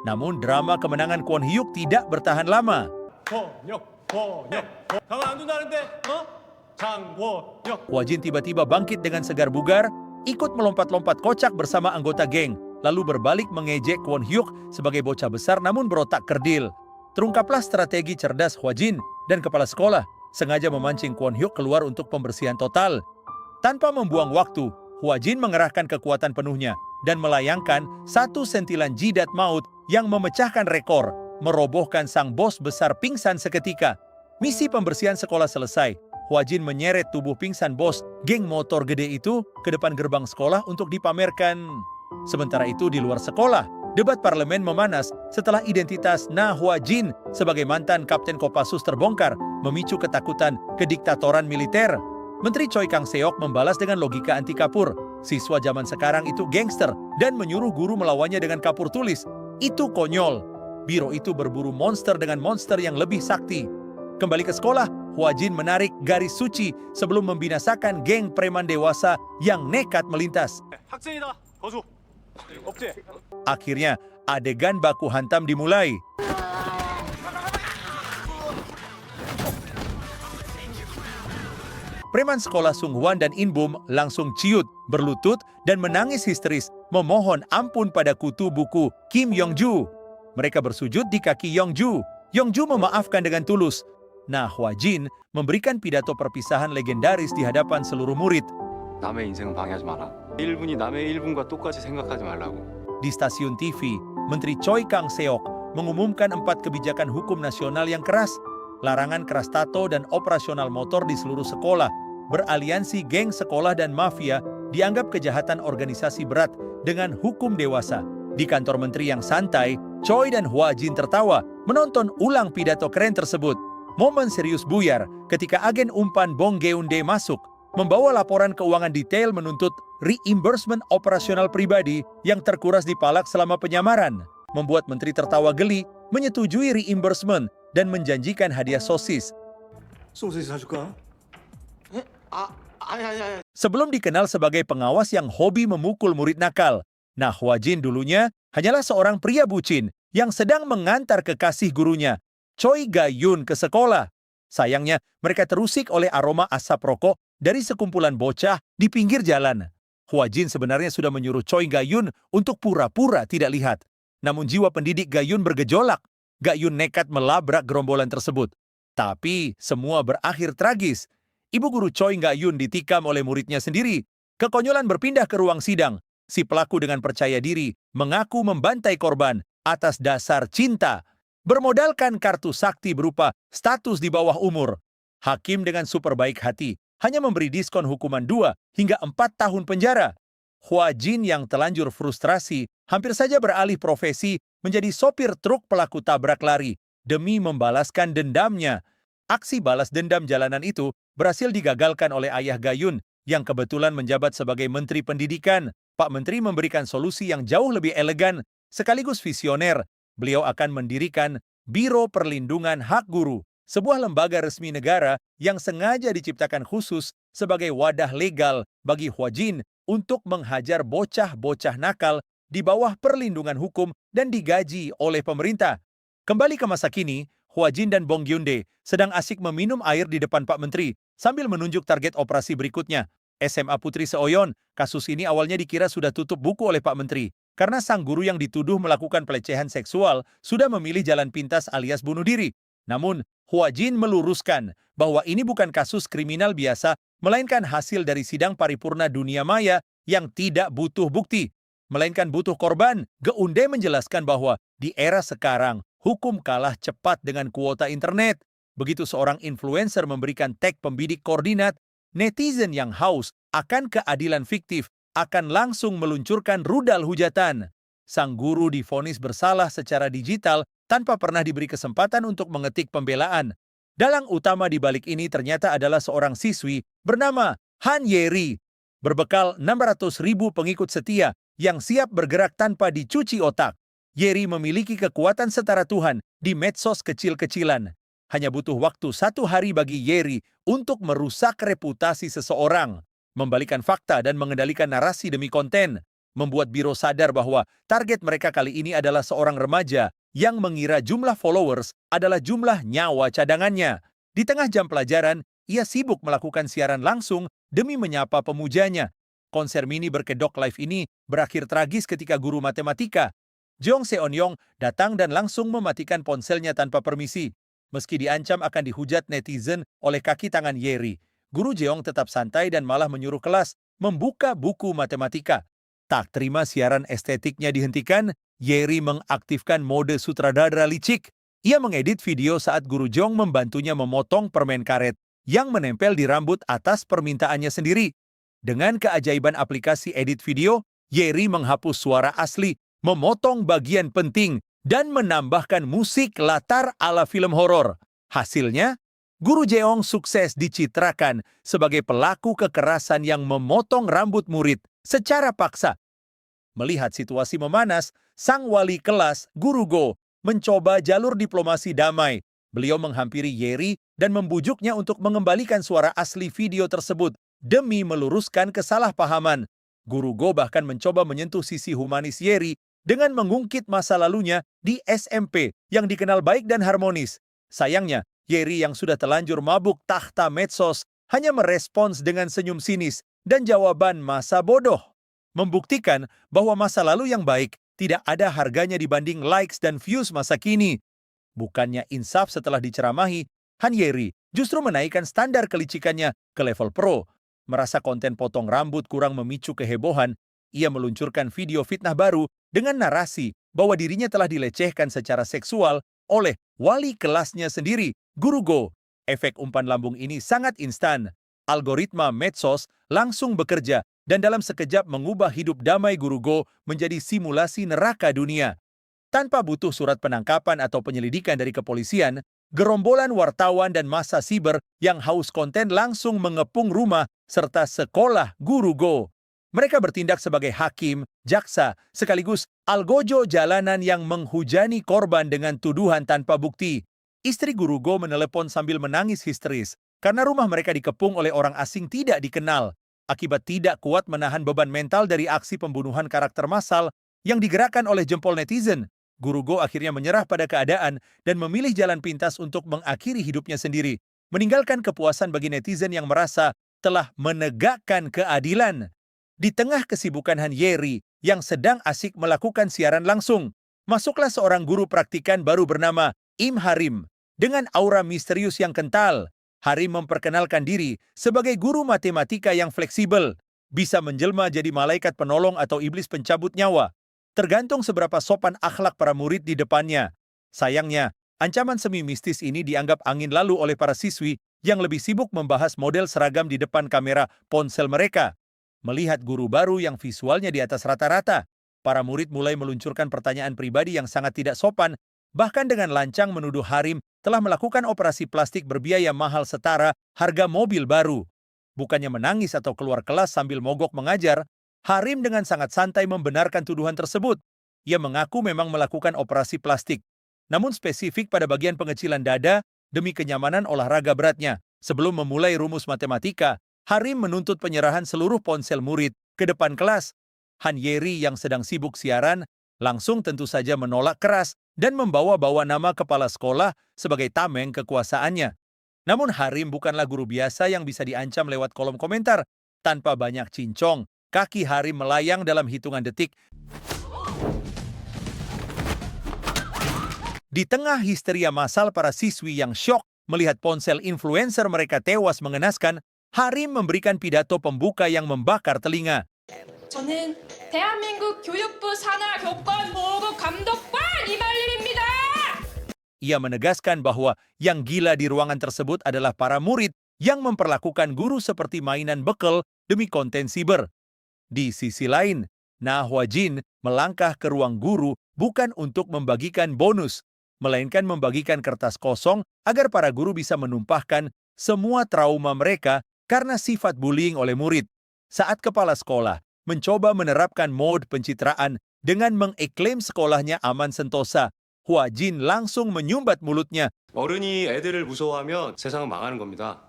Namun drama kemenangan Kwon-hyuk tidak bertahan lama. Hwajin tiba-tiba bangkit dengan segar bugar, ikut melompat-lompat kocak bersama anggota geng, lalu berbalik mengejek Kwon-hyuk sebagai bocah besar namun berotak kerdil. Terungkaplah strategi cerdas Hwajin dan kepala sekolah sengaja memancing Kwon-hyuk keluar untuk pembersihan total. Tanpa membuang waktu, Hwajin mengerahkan kekuatan penuhnya dan melayangkan satu sentilan jidat maut yang memecahkan rekor, merobohkan sang bos besar pingsan seketika. Misi pembersihan sekolah selesai. Hwajin menyeret tubuh pingsan bos geng motor gede itu ke depan gerbang sekolah untuk dipamerkan. Sementara itu di luar sekolah, debat parlemen memanas setelah identitas Na Hwajin sebagai mantan Kapten Kopassus terbongkar, memicu ketakutan kediktatoran militer. Menteri Choi Kang-seok membalas dengan logika anti kapur. Siswa zaman sekarang itu gangster dan menyuruh guru melawannya dengan kapur tulis. Itu konyol. Biro itu berburu monster dengan monster yang lebih sakti. Kembali ke sekolah, Hwajin menarik garis suci sebelum membinasakan geng preman dewasa yang nekat melintas. 학생이다. 거수. 없지? Akhirnya, adegan baku hantam dimulai. Preman sekolah Sung-hwan dan In-bum langsung ciut, berlutut, dan menangis histeris memohon ampun pada kutu buku Kim Yong-ju. Mereka bersujud di kaki Yong-ju. Yong-ju memaafkan dengan tulus. Nah, Hwajin memberikan pidato perpisahan legendaris di hadapan seluruh murid. 남의 인생은 방해하지 마라. 1분이 남의 1분과 똑같이 생각하지 말라고. Di stasiun TV, Menteri Choi Kang-seok mengumumkan 4 kebijakan hukum nasional yang keras. Larangan keras tato dan operasional motor di seluruh sekolah, beraliansi geng sekolah dan mafia dianggap kejahatan organisasi berat dengan hukum dewasa. Di kantor menteri yang santai, Choi dan Hwajin tertawa menonton ulang pidato keren tersebut. Momen serius buyar ketika agen umpan Bong Geun-dae masuk, membawa laporan keuangan detail menuntut reimbursement operasional pribadi yang terkuras di Palak selama penyamaran. Membuat menteri tertawa geli, menyetujui reimbursement dan menjanjikan hadiah sosis. 소세지 사줄까? Sebelum dikenal sebagai pengawas yang hobi memukul murid nakal, nah Hwajin dulunya hanyalah seorang pria bucin yang sedang mengantar kekasih gurunya, Choi Ga-yun, ke sekolah. Sayangnya, mereka terusik oleh aroma asap rokok dari sekumpulan bocah di pinggir jalan. Hua Jin sebenarnya sudah menyuruh Choi Ga-yun untuk pura-pura tidak lihat. Namun jiwa pendidik Ga-yun bergejolak. Ga-yun nekat melabrak gerombolan tersebut. Tapi semua berakhir tragis. Ibu guru Choi Ga-yun ditikam oleh muridnya sendiri. Kekonyolan berpindah ke ruang sidang. Si pelaku dengan percaya diri mengaku membantai korban atas dasar cinta. Bermodalkan kartu sakti berupa status di bawah umur. Hakim dengan super baik hati hanya memberi diskon hukuman 2 hingga 4 tahun penjara. Hua Jin yang telanjur frustrasi hampir saja beralih profesi menjadi sopir truk pelaku tabrak lari demi membalaskan dendamnya. Aksi balas dendam jalanan itu berhasil digagalkan oleh ayah Ga-yun yang kebetulan menjabat sebagai Menteri Pendidikan. Pak Menteri memberikan solusi yang jauh lebih elegan sekaligus visioner. Beliau akan mendirikan Biro Perlindungan Hak Guru, sebuah lembaga resmi negara yang sengaja diciptakan khusus sebagai wadah legal bagi Hua Jin untuk menghajar bocah-bocah nakal di bawah perlindungan hukum dan digaji oleh pemerintah. Kembali ke masa kini, Hua Jin dan Bong Gyun-dae sedang asik meminum air di depan Pak Menteri sambil menunjuk target operasi berikutnya. SMA Putri Seoyeon, kasus ini awalnya dikira sudah tutup buku oleh Pak Menteri karena sang guru yang dituduh melakukan pelecehan seksual sudah memilih jalan pintas alias bunuh diri. Namun, Hua Jin meluruskan bahwa ini bukan kasus kriminal biasa, melainkan hasil dari sidang paripurna dunia maya yang tidak butuh bukti, melainkan butuh korban. Geundae menjelaskan bahwa di era sekarang, hukum kalah cepat dengan kuota internet. Begitu seorang influencer memberikan tag pembidik koordinat, netizen yang haus akan keadilan fiktif akan langsung meluncurkan rudal hujatan. Sang guru divonis bersalah secara digital tanpa pernah diberi kesempatan untuk mengetik pembelaan. Dalang utama di balik ini ternyata adalah seorang siswi bernama Han Yeri. Berbekal 600.000 pengikut setia yang siap bergerak tanpa dicuci otak, Yeri memiliki kekuatan setara Tuhan di medsos kecil-kecilan. Hanya butuh waktu 1 hari bagi Yeri untuk merusak reputasi seseorang, membalikan fakta dan mengendalikan narasi demi konten, membuat biro sadar bahwa target mereka kali ini adalah seorang remaja yang mengira jumlah followers adalah jumlah nyawa cadangannya. Di tengah jam pelajaran, ia sibuk melakukan siaran langsung demi menyapa pemujanya. Konser mini berkedok live ini berakhir tragis ketika guru matematika, Jong Seon-yong, datang dan langsung mematikan ponselnya tanpa permisi. Meski diancam akan dihujat netizen oleh kaki tangan Yeri, guru Jeong tetap santai dan malah menyuruh kelas membuka buku matematika. Tak terima siaran estetiknya dihentikan, Yeri mengaktifkan mode sutradara licik. Ia mengedit video saat guru Jeong membantunya memotong permen karet yang menempel di rambut atas permintaannya sendiri. Dengan keajaiban aplikasi edit video, Yeri menghapus suara asli, memotong bagian penting, dan menambahkan musik latar ala film horor. Hasilnya, guru Jeong sukses dicitrakan sebagai pelaku kekerasan yang memotong rambut murid secara paksa. Melihat situasi memanas, sang wali kelas, Guru Go, mencoba jalur diplomasi damai. Beliau menghampiri Yeri dan membujuknya untuk mengembalikan suara asli video tersebut demi meluruskan kesalahpahaman. Guru Go bahkan mencoba menyentuh sisi humanis Yeri dengan mengungkit masa lalunya di SMP yang dikenal baik dan harmonis. Sayangnya, Yeri yang sudah telanjur mabuk tahta medsos hanya merespons dengan senyum sinis dan jawaban masa bodoh. Membuktikan bahwa masa lalu yang baik tidak ada harganya dibanding likes dan views masa kini. Bukannya insaf setelah diceramahi, Han Yeri justru menaikkan standar kelicikannya ke level pro. Merasa konten potong rambut kurang memicu kehebohan, ia meluncurkan video fitnah baru dengan narasi bahwa dirinya telah dilecehkan secara seksual oleh wali kelasnya sendiri, Guru Go. Efek umpan lambung ini sangat instan. Algoritma medsos langsung bekerja dan dalam sekejap mengubah hidup damai Guru Go menjadi simulasi neraka dunia. Tanpa butuh surat penangkapan atau penyelidikan dari kepolisian, gerombolan wartawan dan massa siber yang haus konten langsung mengepung rumah serta sekolah Guru Go. Mereka bertindak sebagai hakim, jaksa, sekaligus algojo jalanan yang menghujani korban dengan tuduhan tanpa bukti. Istri Guru Go menelepon sambil menangis histeris karena rumah mereka dikepung oleh orang asing tidak dikenal. Akibat tidak kuat menahan beban mental dari aksi pembunuhan karakter massal yang digerakkan oleh jempol netizen, Guru Go akhirnya menyerah pada keadaan dan memilih jalan pintas untuk mengakhiri hidupnya sendiri, meninggalkan kepuasan bagi netizen yang merasa telah menegakkan keadilan. Di tengah kesibukan Han Yeri yang sedang asik melakukan siaran langsung, masuklah seorang guru praktikan baru bernama Im Harim. Dengan aura misterius yang kental, Harim memperkenalkan diri sebagai guru matematika yang fleksibel, bisa menjelma jadi malaikat penolong atau iblis pencabut nyawa, tergantung seberapa sopan akhlak para murid di depannya. Sayangnya, ancaman semi mistis ini dianggap angin lalu oleh para siswi yang lebih sibuk membahas model seragam di depan kamera ponsel mereka. Melihat guru baru yang visualnya di atas rata-rata, para murid mulai meluncurkan pertanyaan pribadi yang sangat tidak sopan, bahkan dengan lancang menuduh Harim telah melakukan operasi plastik berbiaya mahal setara harga mobil baru. Bukannya menangis atau keluar kelas sambil mogok mengajar, Harim dengan sangat santai membenarkan tuduhan tersebut. Ia mengaku memang melakukan operasi plastik, namun spesifik pada bagian pengecilan dada demi kenyamanan olahraga beratnya. Sebelum memulai rumus matematika, Harim menuntut penyerahan seluruh ponsel murid ke depan kelas. Han Yeri yang sedang sibuk siaran langsung tentu saja menolak keras dan membawa-bawa nama kepala sekolah sebagai tameng kekuasaannya. Namun Harim bukanlah guru biasa yang bisa diancam lewat kolom komentar. Tanpa banyak cincong, kaki Harim melayang dalam hitungan detik. Di tengah histeria massal para siswi yang syok melihat ponsel influencer mereka tewas mengenaskan, Harim memberikan pidato pembuka yang membakar telinga. 저는 대한민국 교육부 산하 교권 보호국 감독관 이말림입니다. Ia menegaskan bahwa yang gila di ruangan tersebut adalah para murid yang memperlakukan guru seperti mainan bekel demi konten siber. Di sisi lain, Na Hwa-jin melangkah ke ruang guru bukan untuk membagikan bonus, melainkan membagikan kertas kosong agar para guru bisa menumpahkan semua trauma mereka karena sifat bullying oleh murid. Saat kepala sekolah mencoba menerapkan mode pencitraan dengan mengeklaim sekolahnya aman sentosa, Hwa-jin langsung menyumbat mulutnya. 어른이 애들을 무서워하면 세상은 망하는 겁니다.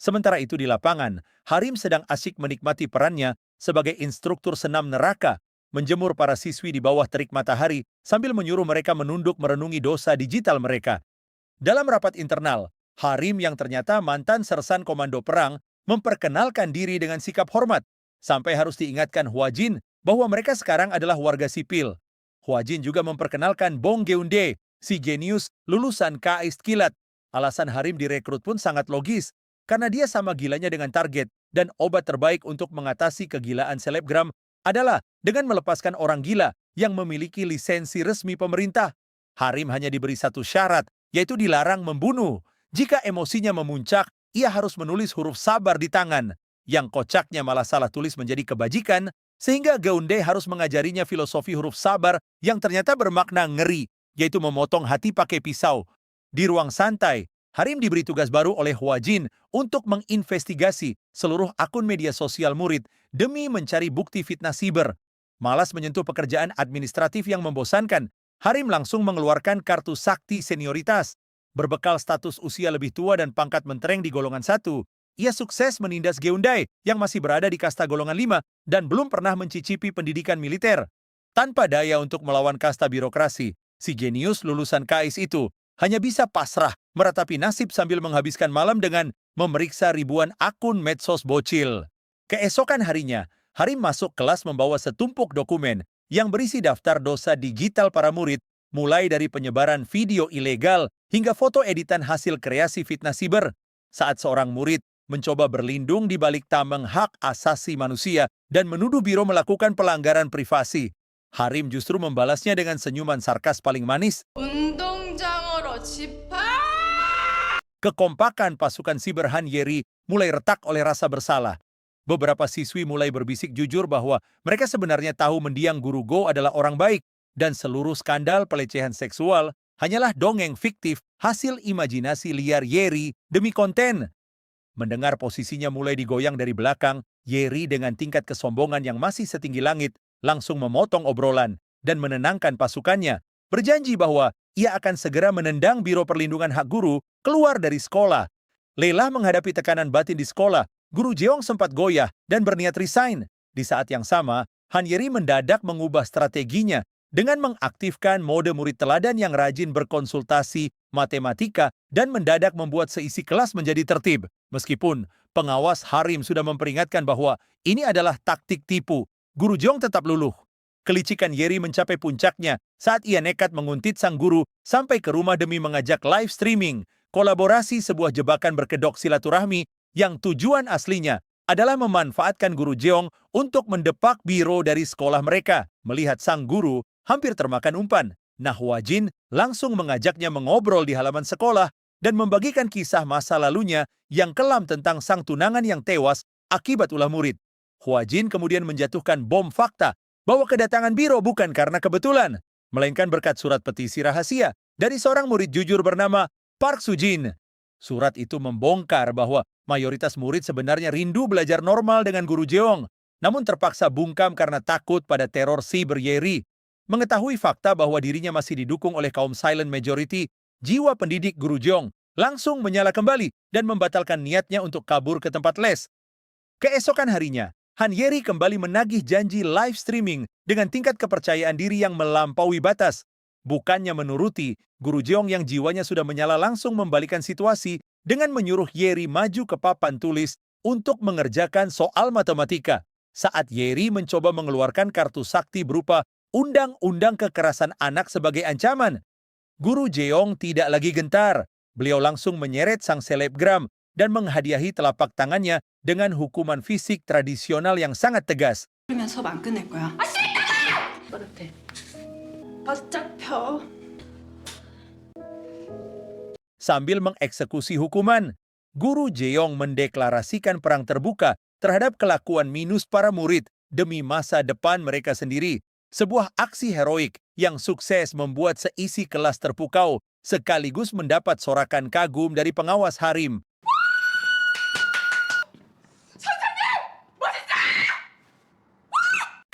Sementara itu di lapangan, Harim sedang asyik menikmati perannya sebagai instruktur senam neraka, menjemur para siswi di bawah terik matahari sambil menyuruh mereka menunduk merenungi dosa digital mereka. Dalam rapat internal, Harim yang ternyata mantan sersan komando perang memperkenalkan diri dengan sikap hormat, sampai harus diingatkan Hwa-jin bahwa mereka sekarang adalah warga sipil. Hwa-jin juga memperkenalkan Bong Geun-dae, si jenius lulusan KAIST kilat. Alasan Harim direkrut pun sangat logis, karena dia sama gilanya dengan target, dan obat terbaik untuk mengatasi kegilaan selebgram adalah dengan melepaskan orang gila yang memiliki lisensi resmi pemerintah. Harim hanya diberi satu syarat, yaitu dilarang membunuh. Jika emosinya memuncak, ia harus menulis huruf sabar di tangan. Yang kocaknya malah salah tulis menjadi kebajikan, sehingga Geun-dae harus mengajarinya filosofi huruf sabar yang ternyata bermakna ngeri, yaitu memotong hati pakai pisau. Di ruang santai, Harim diberi tugas baru oleh Hwa-jin untuk menginvestigasi seluruh akun media sosial murid demi mencari bukti fitnah siber. Malas menyentuh pekerjaan administratif yang membosankan, Harim langsung mengeluarkan kartu sakti senioritas. Berbekal status usia lebih tua dan pangkat mentereng di golongan 1, ia sukses menindas Geun-dae yang masih berada di kasta golongan 5 dan belum pernah mencicipi pendidikan militer. Tanpa daya untuk melawan kasta birokrasi, si jenius lulusan KAIS itu hanya bisa pasrah meratapi nasib sambil menghabiskan malam dengan memeriksa ribuan akun medsos bocil. Keesokan harinya, Harim masuk kelas membawa setumpuk dokumen yang berisi daftar dosa digital para murid, mulai dari penyebaran video ilegal hingga foto editan hasil kreasi fitnah siber. Saat seorang murid mencoba berlindung di balik tameng hak asasi manusia dan menuduh biro melakukan pelanggaran privasi, Harim justru membalasnya dengan senyuman sarkas paling manis. 운동장으로 집합! Kekompakan pasukan siber Han Yeri mulai retak oleh rasa bersalah. Beberapa siswi mulai berbisik jujur bahwa mereka sebenarnya tahu mendiang guru Go adalah orang baik, dan seluruh skandal pelecehan seksual hanyalah dongeng fiktif hasil imajinasi liar Yeri demi konten. Mendengar posisinya mulai digoyang dari belakang, Yeri dengan tingkat kesombongan yang masih setinggi langit langsung memotong obrolan dan menenangkan pasukannya, berjanji bahwa ia akan segera menendang Biro Perlindungan Hak Guru keluar dari sekolah. Lelah menghadapi tekanan batin di sekolah, Guru Jeong sempat goyah dan berniat resign. Di saat yang sama, Han Yeri mendadak mengubah strateginya dengan mengaktifkan mode murid teladan yang rajin berkonsultasi matematika dan mendadak membuat seisi kelas menjadi tertib. Meskipun pengawas Harim sudah memperingatkan bahwa ini adalah taktik tipu, Guru Jeong tetap luluh. Kelicikan Yeri mencapai puncaknya saat ia nekat menguntit sang guru sampai ke rumah demi mengajak live streaming, kolaborasi sebuah jebakan berkedok silaturahmi yang tujuan aslinya adalah memanfaatkan Guru Jeong untuk mendepak biro dari sekolah mereka. Melihat sang guru hampir termakan umpan, Nah Hwa Jin langsung mengajaknya mengobrol di halaman sekolah dan membagikan kisah masa lalunya yang kelam tentang sang tunangan yang tewas akibat ulah murid. Hwa Jin kemudian menjatuhkan bom fakta bahwa kedatangan biro bukan karena kebetulan, melainkan berkat surat petisi rahasia dari seorang murid jujur bernama Park Sujin. Surat itu membongkar bahwa mayoritas murid sebenarnya rindu belajar normal dengan Guru Jeong, namun terpaksa bungkam karena takut pada teror siber Yeri. Mengetahui fakta bahwa dirinya masih didukung oleh kaum silent majority, jiwa pendidik Guru Jeong langsung menyala kembali dan membatalkan niatnya untuk kabur ke tempat les. Keesokan harinya, Han Yeri kembali menagih janji live streaming dengan tingkat kepercayaan diri yang melampaui batas. Bukannya menuruti, Guru Jeong yang jiwanya sudah menyala langsung membalikan situasi dengan menyuruh Yeri maju ke papan tulis untuk mengerjakan soal matematika. Saat Yeri mencoba mengeluarkan kartu sakti berupa undang-undang kekerasan anak sebagai ancaman, Guru Jeong tidak lagi gentar. Beliau langsung menyeret sang selebgram dan menghadiahi telapak tangannya dengan hukuman fisik tradisional yang sangat tegas. 그러면 수업 안 끝낼 거야. 아 싫다고! 버릇해. 잡혀. Sambil mengeksekusi hukuman, Guru Jeong mendeklarasikan perang terbuka terhadap kelakuan minus para murid demi masa depan mereka sendiri. Sebuah aksi heroik yang sukses membuat seisi kelas terpukau sekaligus mendapat sorakan kagum dari pengawas Harim.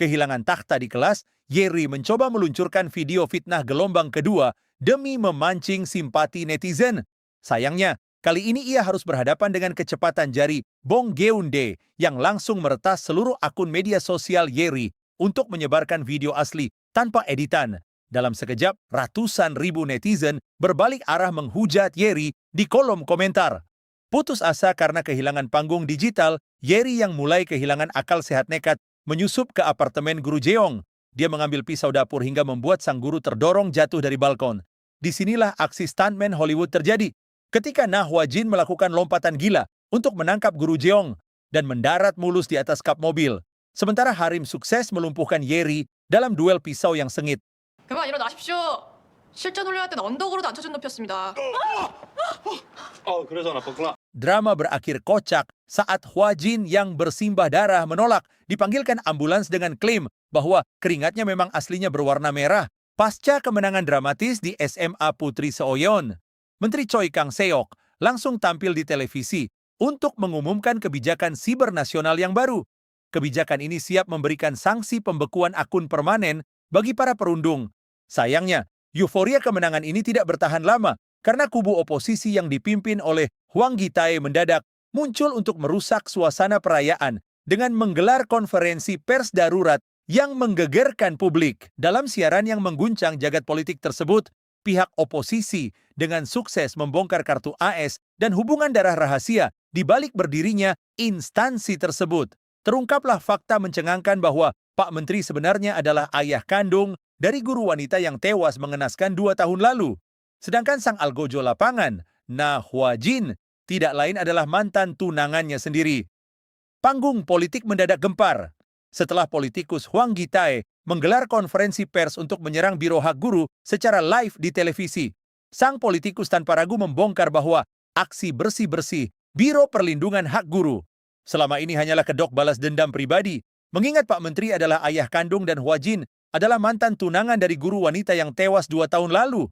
Kehilangan takhta di kelas, Yeri mencoba meluncurkan video fitnah gelombang kedua demi memancing simpati netizen. Sayangnya, kali ini ia harus berhadapan dengan kecepatan jari Bong Geun-dae yang langsung meretas seluruh akun media sosial Yeri untuk menyebarkan video asli tanpa editan. Dalam sekejap, ratusan ribu netizen berbalik arah menghujat Yeri di kolom komentar. Putus asa karena kehilangan panggung digital, Yeri yang mulai kehilangan akal sehat nekat menyusup ke apartemen Guru Jeong. Dia mengambil pisau dapur hingga membuat sang guru terdorong jatuh dari balkon. Disinilah aksi stuntman Hollywood terjadi. Ketika Nah Hwa Jin melakukan lompatan gila untuk menangkap Guru Jeong dan mendarat mulus di atas kap mobil. Sementara Harim sukses melumpuhkan Yeri dalam duel pisau yang sengit. 그만 일어나십시오. 실전 훈련할 땐 언덕으로도 안 쳐준 높였습니다. 그래서 나빴구나. Drama berakhir kocak saat Hwa Jin yang bersimbah darah menolak dipanggilkan ambulans dengan klaim bahwa keringatnya memang aslinya berwarna merah pasca kemenangan dramatis di SMA Putri Seoyeon. Menteri Choi Kang-seok langsung tampil di televisi untuk mengumumkan kebijakan siber nasional yang baru. Kebijakan ini siap memberikan sanksi pembekuan akun permanen bagi para perundung. Sayangnya, euforia kemenangan ini tidak bertahan lama karena kubu oposisi yang dipimpin oleh Hwang Gi-tae mendadak muncul untuk merusak suasana perayaan dengan menggelar konferensi pers darurat yang menggegerkan publik. Dalam siaran yang mengguncang jagat politik tersebut, pihak oposisi dengan sukses membongkar kartu AS dan hubungan darah rahasia di balik berdirinya instansi tersebut. Terungkaplah fakta mencengangkan bahwa Pak Menteri sebenarnya adalah ayah kandung dari guru wanita yang tewas mengenaskan 2 tahun lalu. Sedangkan sang algojo lapangan, Nah Hwa Jin, tidak lain adalah mantan tunangannya sendiri. Panggung politik mendadak gempar setelah politikus Hwang Gi-tae menggelar konferensi pers untuk menyerang Biro Hak Guru secara live di televisi. Sang politikus tanpa ragu membongkar bahwa aksi bersih-bersih Biro Perlindungan Hak Guru selama ini hanyalah kedok balas dendam pribadi, mengingat Pak Menteri adalah ayah kandung dan Hwa Jin adalah mantan tunangan dari guru wanita yang tewas 2 tahun lalu.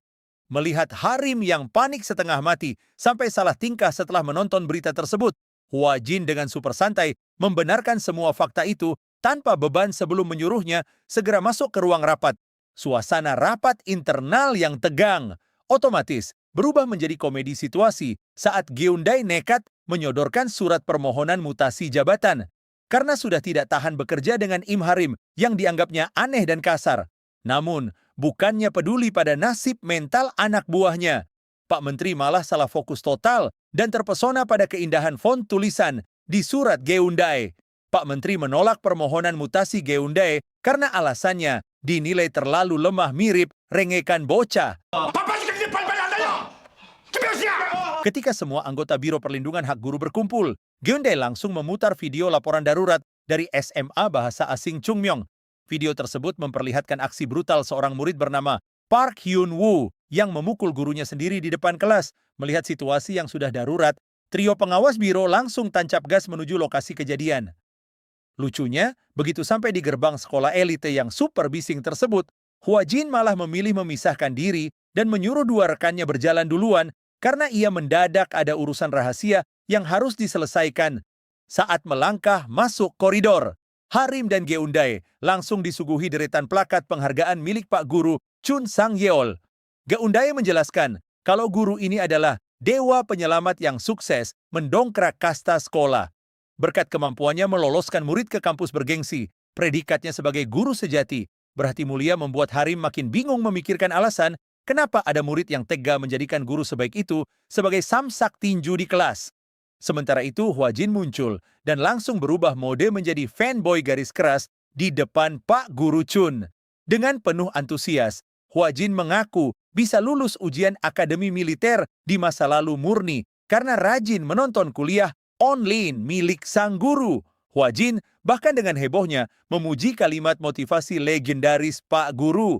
Melihat Harim yang panik setengah mati sampai salah tingkah setelah menonton berita tersebut, Hwa Jin dengan super santai membenarkan semua fakta itu tanpa beban sebelum menyuruhnya segera masuk ke ruang rapat. Suasana rapat internal yang tegang otomatis berubah menjadi komedi situasi saat Geun-dae nekat menyodorkan surat permohonan mutasi jabatan karena sudah tidak tahan bekerja dengan Im Harim yang dianggapnya aneh dan kasar. Namun, bukannya peduli pada nasib mental anak buahnya, Pak Menteri malah salah fokus total dan terpesona pada keindahan font tulisan di surat Geundae. Pak Menteri menolak permohonan mutasi Geundae karena alasannya dinilai terlalu lemah mirip rengekan bocah. Ketika semua anggota Biro Perlindungan Hak Guru berkumpul, Geundae langsung memutar video laporan darurat dari SMA Bahasa Asing Chungmyong. Video tersebut memperlihatkan aksi brutal seorang murid bernama Park Hyun-woo yang memukul gurunya sendiri di depan kelas. Melihat situasi yang sudah darurat, trio pengawas biro langsung tancap gas menuju lokasi kejadian. Lucunya, begitu sampai di gerbang sekolah elite yang super bising tersebut, Hwa Jin malah memilih memisahkan diri dan menyuruh dua rekannya berjalan duluan karena ia mendadak ada urusan rahasia yang harus diselesaikan. Saat melangkah masuk koridor, Harim dan Geundae langsung disuguhi deretan plakat penghargaan milik Pak Guru Chun Sang-yeol. Geundae menjelaskan kalau guru ini adalah dewa penyelamat yang sukses mendongkrak kasta sekolah. Berkat kemampuannya meloloskan murid ke kampus bergengsi, predikatnya sebagai guru sejati, berhati mulia membuat Harim makin bingung memikirkan alasan kenapa ada murid yang tega menjadikan guru sebaik itu sebagai samsak tinju di kelas. Sementara itu, Hwa Jin muncul dan langsung berubah mode menjadi fanboy garis keras di depan Pak Guru Chun. Dengan penuh antusias, Hwa Jin mengaku bisa lulus ujian akademi militer di masa lalu murni karena rajin menonton kuliah online milik sang guru. Hwa Jin bahkan dengan hebohnya memuji kalimat motivasi legendaris Pak Guru.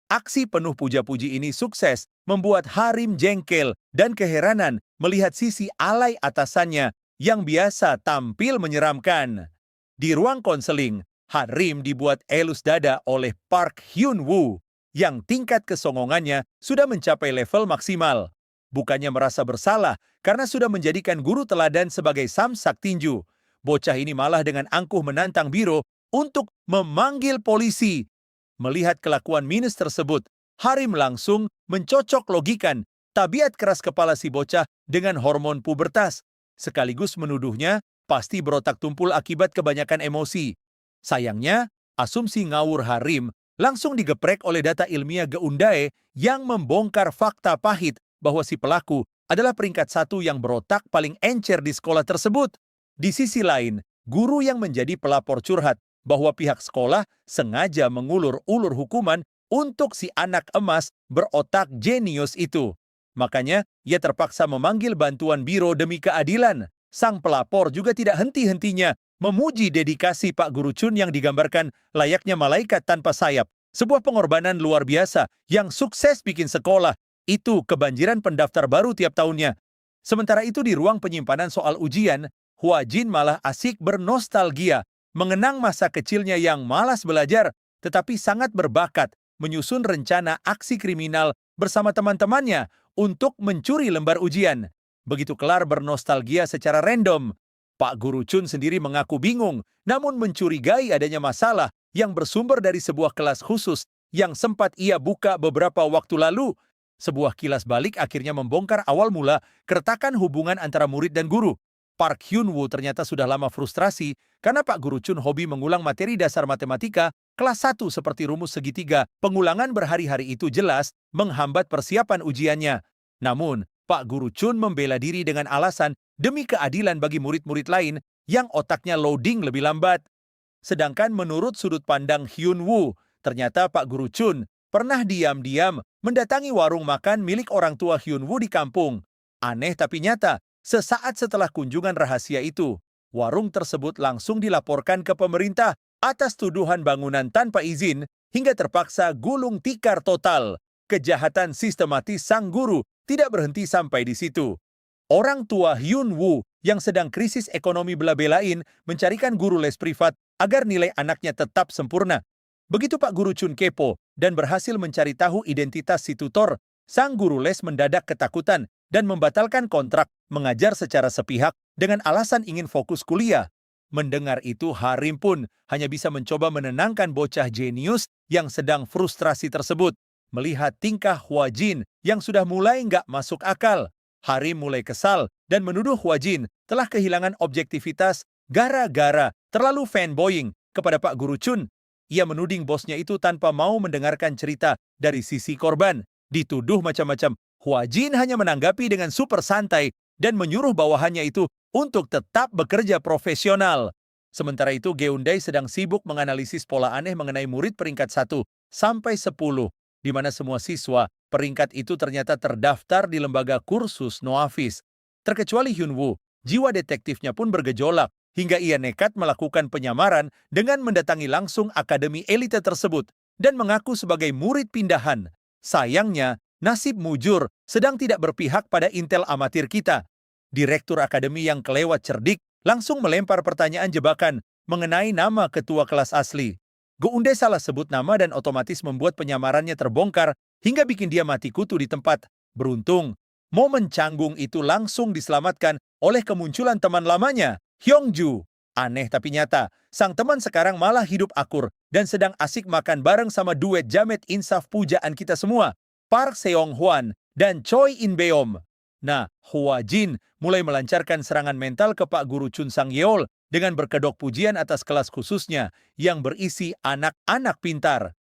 Aksi penuh puja-puji ini sukses membuat Harim jengkel dan keheranan melihat sisi alay atasannya yang biasa tampil menyeramkan. Di ruang konseling, Harim dibuat elus dada oleh Park Hyun-woo yang tingkat kesongongannya sudah mencapai level maksimal. Bukannya merasa bersalah karena sudah menjadikan guru teladan sebagai samsak tinju. Bocah ini malah dengan angkuh menantang biro untuk memanggil polisi. Melihat kelakuan minus tersebut, Harim langsung mencocok logikan tabiat keras kepala si bocah dengan hormon pubertas, sekaligus menuduhnya pasti berotak tumpul akibat kebanyakan emosi. Sayangnya, asumsi ngawur Harim langsung digeprek oleh data ilmiah Geundae yang membongkar fakta pahit bahwa si pelaku adalah peringkat 1 yang berotak paling encer di sekolah tersebut. Di sisi lain, guru yang menjadi pelapor curhat bahwa pihak sekolah sengaja mengulur-ulur hukuman untuk si anak emas berotak jenius itu. Makanya, ia terpaksa memanggil bantuan biro demi keadilan. Sang pelapor juga tidak henti-hentinya memuji dedikasi Pak Guru Chun yang digambarkan layaknya malaikat tanpa sayap. Sebuah pengorbanan luar biasa yang sukses bikin sekolah itu kebanjiran pendaftar baru tiap tahunnya. Sementara itu di ruang penyimpanan soal ujian, Hwa Jin malah asik bernostalgia, mengenang masa kecilnya yang malas belajar, tetapi sangat berbakat menyusun rencana aksi kriminal bersama teman-temannya untuk mencuri lembar ujian. Begitu kelar bernostalgia secara random, Pak Guru Chun sendiri mengaku bingung, namun mencurigai adanya masalah yang bersumber dari sebuah kelas khusus yang sempat ia buka beberapa waktu lalu. Sebuah kilas balik akhirnya membongkar awal mula keretakan hubungan antara murid dan guru. Park Hyun-woo ternyata sudah lama frustrasi karena Pak Guru Chun hobi mengulang materi dasar matematika kelas 1 seperti rumus segitiga. Pengulangan berhari-hari itu jelas menghambat persiapan ujiannya. Namun, Pak Guru Chun membela diri dengan alasan demi keadilan bagi murid-murid lain yang otaknya loading lebih lambat. Sedangkan menurut sudut pandang Hyun-woo, ternyata Pak Guru Chun pernah diam-diam mendatangi warung makan milik orang tua Hyun-woo di kampung. Aneh tapi nyata, sesaat setelah kunjungan rahasia itu, warung tersebut langsung dilaporkan ke pemerintah atas tuduhan bangunan tanpa izin hingga terpaksa gulung tikar total. Kejahatan sistematis sang guru tidak berhenti sampai di situ. Orang tua Hyun-woo yang sedang krisis ekonomi bela-belain mencarikan guru les privat agar nilai anaknya tetap sempurna. Begitu Pak Guru Chun kepo dan berhasil mencari tahu identitas si tutor, sang guru les mendadak ketakutan dan membatalkan kontrak mengajar secara sepihak dengan alasan ingin fokus kuliah. Mendengar itu, Harim pun hanya bisa mencoba menenangkan bocah jenius yang sedang frustrasi tersebut. Melihat tingkah Hwa Jin yang sudah mulai nggak masuk akal, Harim mulai kesal dan menuduh Hwa Jin telah kehilangan objektivitas gara-gara terlalu fanboying kepada Pak Guru Chun. Ia menuding bosnya itu tanpa mau mendengarkan cerita dari sisi korban. Dituduh macam-macam. Hua Jin hanya menanggapi dengan super santai dan menyuruh bawahannya itu untuk tetap bekerja profesional. Sementara itu, Geundae sedang sibuk menganalisis pola aneh mengenai murid peringkat 1 sampai 10, di mana semua siswa peringkat itu ternyata terdaftar di lembaga kursus Noafis. Terkecuali Hyunwoo, jiwa detektifnya pun bergejolak hingga ia nekat melakukan penyamaran dengan mendatangi langsung akademi elite tersebut dan mengaku sebagai murid pindahan. Sayangnya, nasib mujur sedang tidak berpihak pada intel amatir kita. Direktur akademi yang kelewat cerdik langsung melempar pertanyaan jebakan mengenai nama ketua kelas asli. Geundae salah sebut nama dan otomatis membuat penyamarannya terbongkar hingga bikin dia mati kutu di tempat. Beruntung, momen canggung itu langsung diselamatkan oleh kemunculan teman lamanya, Hyungju. Aneh tapi nyata, sang teman sekarang malah hidup akur dan sedang asik makan bareng sama duet jamet insaf pujaan kita semua, Park Seong-hwan dan Choi In-beom. Nah, Hua Jin mulai melancarkan serangan mental ke Pak Guru Chun Sang-yeol dengan berkedok pujian atas kelas khususnya yang berisi anak-anak pintar.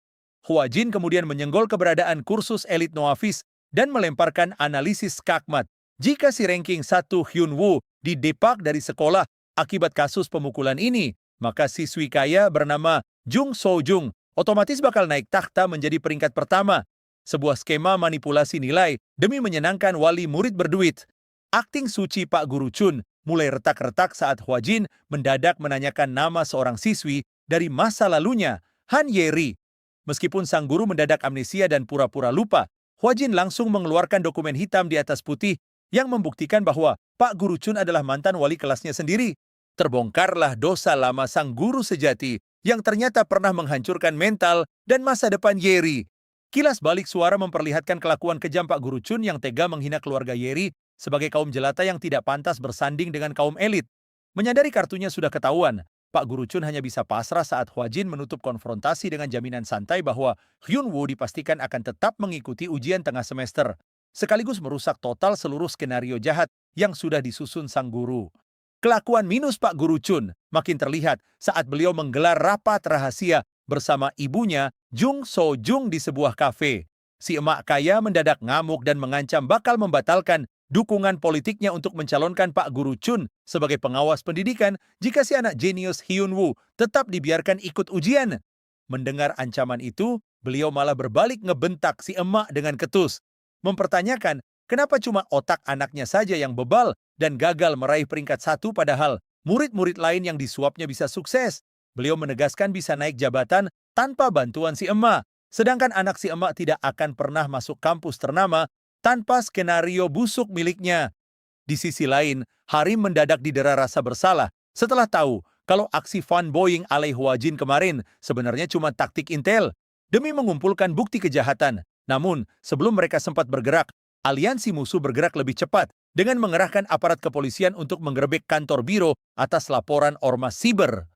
Hua Jin kemudian menyenggol keberadaan kursus elit Noafis dan melemparkan analisis skakmat. Jika si ranking 1 Hyunwoo didepak dari sekolah akibat kasus pemukulan ini, maka siswi kaya bernama Jung So-jung otomatis bakal naik takhta menjadi peringkat pertama. Sebuah skema manipulasi nilai demi menyenangkan wali murid berduit. Akting suci Pak Guru Chun mulai retak-retak saat Hua Jin mendadak menanyakan nama seorang siswi dari masa lalunya, Han Yeri. Meskipun sang guru mendadak amnesia dan pura-pura lupa, Hua Jin langsung mengeluarkan dokumen hitam di atas putih yang membuktikan bahwa Pak Guru Chun adalah mantan wali kelasnya sendiri. Terbongkarlah dosa lama sang guru sejati yang ternyata pernah menghancurkan mental dan masa depan Yeri. Kilas balik suara memperlihatkan kelakuan kejam Pak Guru Chun yang tega menghina keluarga Yeri sebagai kaum jelata yang tidak pantas bersanding dengan kaum elit. Menyadari kartunya sudah ketahuan, Pak Guru Chun hanya bisa pasrah saat Hua Jin menutup konfrontasi dengan jaminan santai bahwa Hyunwoo dipastikan akan tetap mengikuti ujian tengah semester, sekaligus merusak total seluruh skenario jahat yang sudah disusun sang guru. Kelakuan minus Pak Guru Chun makin terlihat saat beliau menggelar rapat rahasia bersama ibunya Jung So-jung di sebuah kafe. Si emak kaya mendadak ngamuk dan mengancam bakal membatalkan dukungan politiknya untuk mencalonkan Pak Guru Chun sebagai pengawas pendidikan jika si anak jenius Hyunwoo tetap dibiarkan ikut ujian. Mendengar ancaman itu, beliau malah berbalik ngebentak si emak dengan ketus, mempertanyakan kenapa cuma otak anaknya saja yang bebal dan gagal meraih peringkat 1 padahal murid-murid lain yang disuapnya bisa sukses. Beliau menegaskan bisa naik jabatan tanpa bantuan si emak, sedangkan anak si emak tidak akan pernah masuk kampus ternama tanpa skenario busuk miliknya. Di sisi lain, Harim mendadak didera rasa bersalah setelah tahu kalau aksi fanboying alay Hua Jin kemarin sebenarnya cuma taktik intel demi mengumpulkan bukti kejahatan. Namun, sebelum mereka sempat bergerak, aliansi musuh bergerak lebih cepat dengan mengerahkan aparat kepolisian untuk menggerebek kantor biro atas laporan ormas siber.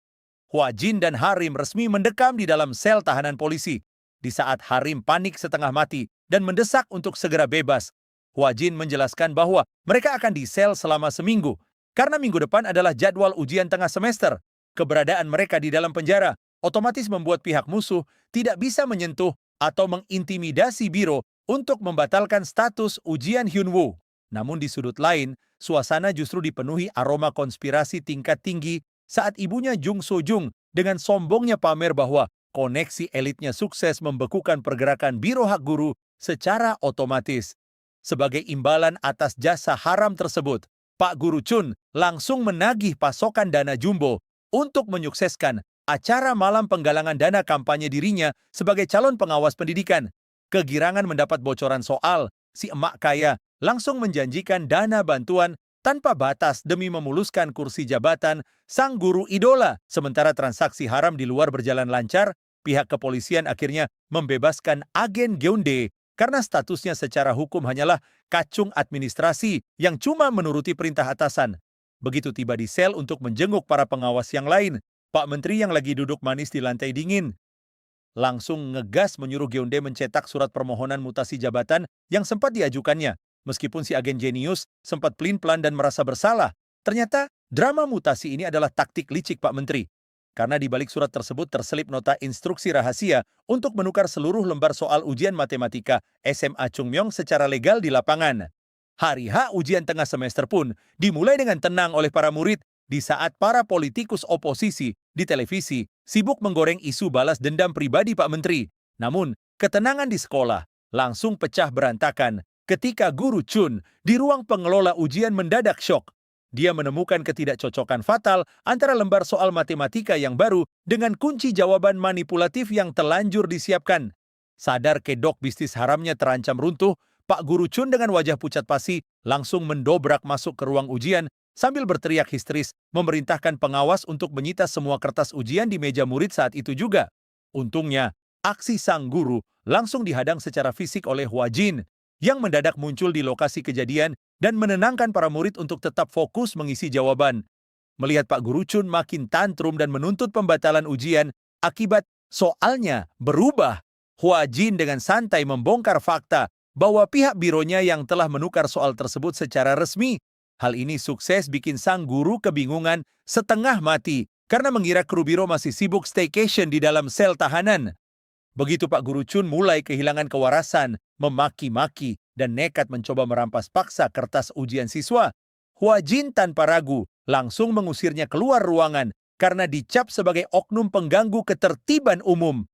Hua Jin dan Harim resmi mendekam di dalam sel tahanan polisi. Di saat Harim panik setengah mati dan mendesak untuk segera bebas, Hua Jin menjelaskan bahwa mereka akan di sel selama seminggu karena minggu depan adalah jadwal ujian tengah semester. Keberadaan mereka di dalam penjara otomatis membuat pihak musuh tidak bisa menyentuh atau mengintimidasi biro untuk membatalkan status ujian Hyunwoo. Namun di sudut lain, suasana justru dipenuhi aroma konspirasi tingkat tinggi saat ibunya Jung So-jung dengan sombongnya pamer bahwa koneksi elitnya sukses membekukan pergerakan biro hak guru secara otomatis. Sebagai imbalan atas jasa haram tersebut, Pak Guru Chun langsung menagih pasokan dana jumbo untuk menyukseskan acara malam penggalangan dana kampanye dirinya sebagai calon pengawas pendidikan. Kegirangan mendapat bocoran soal, si emak kaya langsung menjanjikan dana bantuan tanpa batas demi memuluskan kursi jabatan sang guru idola. Sementara transaksi haram di luar berjalan lancar, pihak kepolisian akhirnya membebaskan agen Geundae karena statusnya secara hukum hanyalah kacung administrasi yang cuma menuruti perintah atasan. Begitu tiba di sel untuk menjenguk para pengawas yang lain, Pak Menteri yang lagi duduk manis di lantai dingin langsung ngegas menyuruh Geundae mencetak surat permohonan mutasi jabatan yang sempat diajukannya. Meskipun si agen jenius sempat pelin-pelan dan merasa bersalah, ternyata drama mutasi ini adalah taktik licik Pak Menteri. karena di balik surat tersebut terselip nota instruksi rahasia untuk menukar seluruh lembar soal ujian matematika SMA Chungmyong secara legal di lapangan. Hari H ujian tengah semester pun dimulai dengan tenang oleh para murid di saat para politikus oposisi di televisi sibuk menggoreng isu balas dendam pribadi Pak Menteri. Namun, ketenangan di sekolah langsung pecah berantakan ketika Guru Chun di ruang pengelola ujian mendadak syok. Dia menemukan ketidakcocokan fatal antara lembar soal matematika yang baru dengan kunci jawaban manipulatif yang telanjur disiapkan. Sadar kedok bisnis haramnya terancam runtuh, Pak Guru Chun dengan wajah pucat pasi langsung mendobrak masuk ke ruang ujian sambil berteriak histeris memerintahkan pengawas untuk menyita semua kertas ujian di meja murid saat itu juga. Untungnya, aksi sang guru langsung dihadang secara fisik oleh Hua Jin yang mendadak muncul di lokasi kejadian dan menenangkan para murid untuk tetap fokus mengisi jawaban. Melihat Pak Guru Chun makin tantrum dan menuntut pembatalan ujian akibat soalnya berubah, Hua Jin dengan santai membongkar fakta bahwa pihak bironya yang telah menukar soal tersebut secara resmi. Hal ini sukses bikin sang guru kebingungan setengah mati karena mengira kru biro masih sibuk staycation di dalam sel tahanan. Begitu Pak Guru Chun mulai kehilangan kewarasan, memaki-maki, dan nekat mencoba merampas paksa kertas ujian siswa, Hua Jin tanpa ragu langsung mengusirnya keluar ruangan karena dicap sebagai oknum pengganggu ketertiban umum.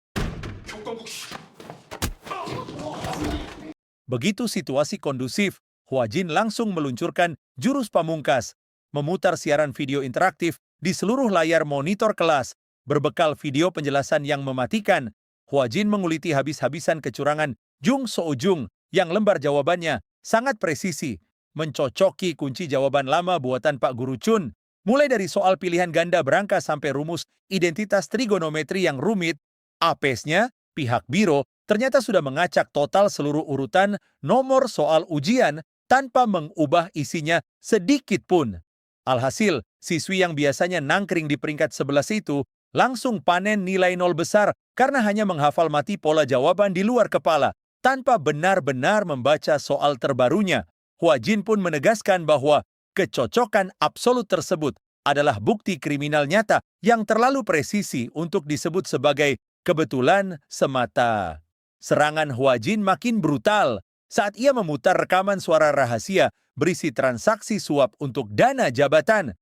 Begitu situasi kondusif, Hua Jin langsung meluncurkan jurus pamungkas, memutar siaran video interaktif di seluruh layar monitor kelas, berbekal video penjelasan yang mematikan. Hua Jin menguliti habis-habisan kecurangan Jung Soo-jung yang lembar jawabannya sangat presisi, mencocoki kunci jawaban lama buatan Pak Guru Chun, mulai dari soal pilihan ganda berangka sampai rumus identitas trigonometri yang rumit. Apesnya, pihak biro ternyata sudah mengacak total seluruh urutan nomor soal ujian tanpa mengubah isinya sedikit pun. Alhasil, siswi yang biasanya nangkring di peringkat 11 itu langsung panen nilai 0 besar karena hanya menghafal mati pola jawaban di luar kepala tanpa benar-benar membaca soal terbarunya. Hua Jin pun menegaskan bahwa kecocokan absolut tersebut adalah bukti kriminal nyata yang terlalu presisi untuk disebut sebagai kebetulan semata. Serangan Hua Jin makin brutal saat ia memutar rekaman suara rahasia berisi transaksi suap untuk dana jabatan.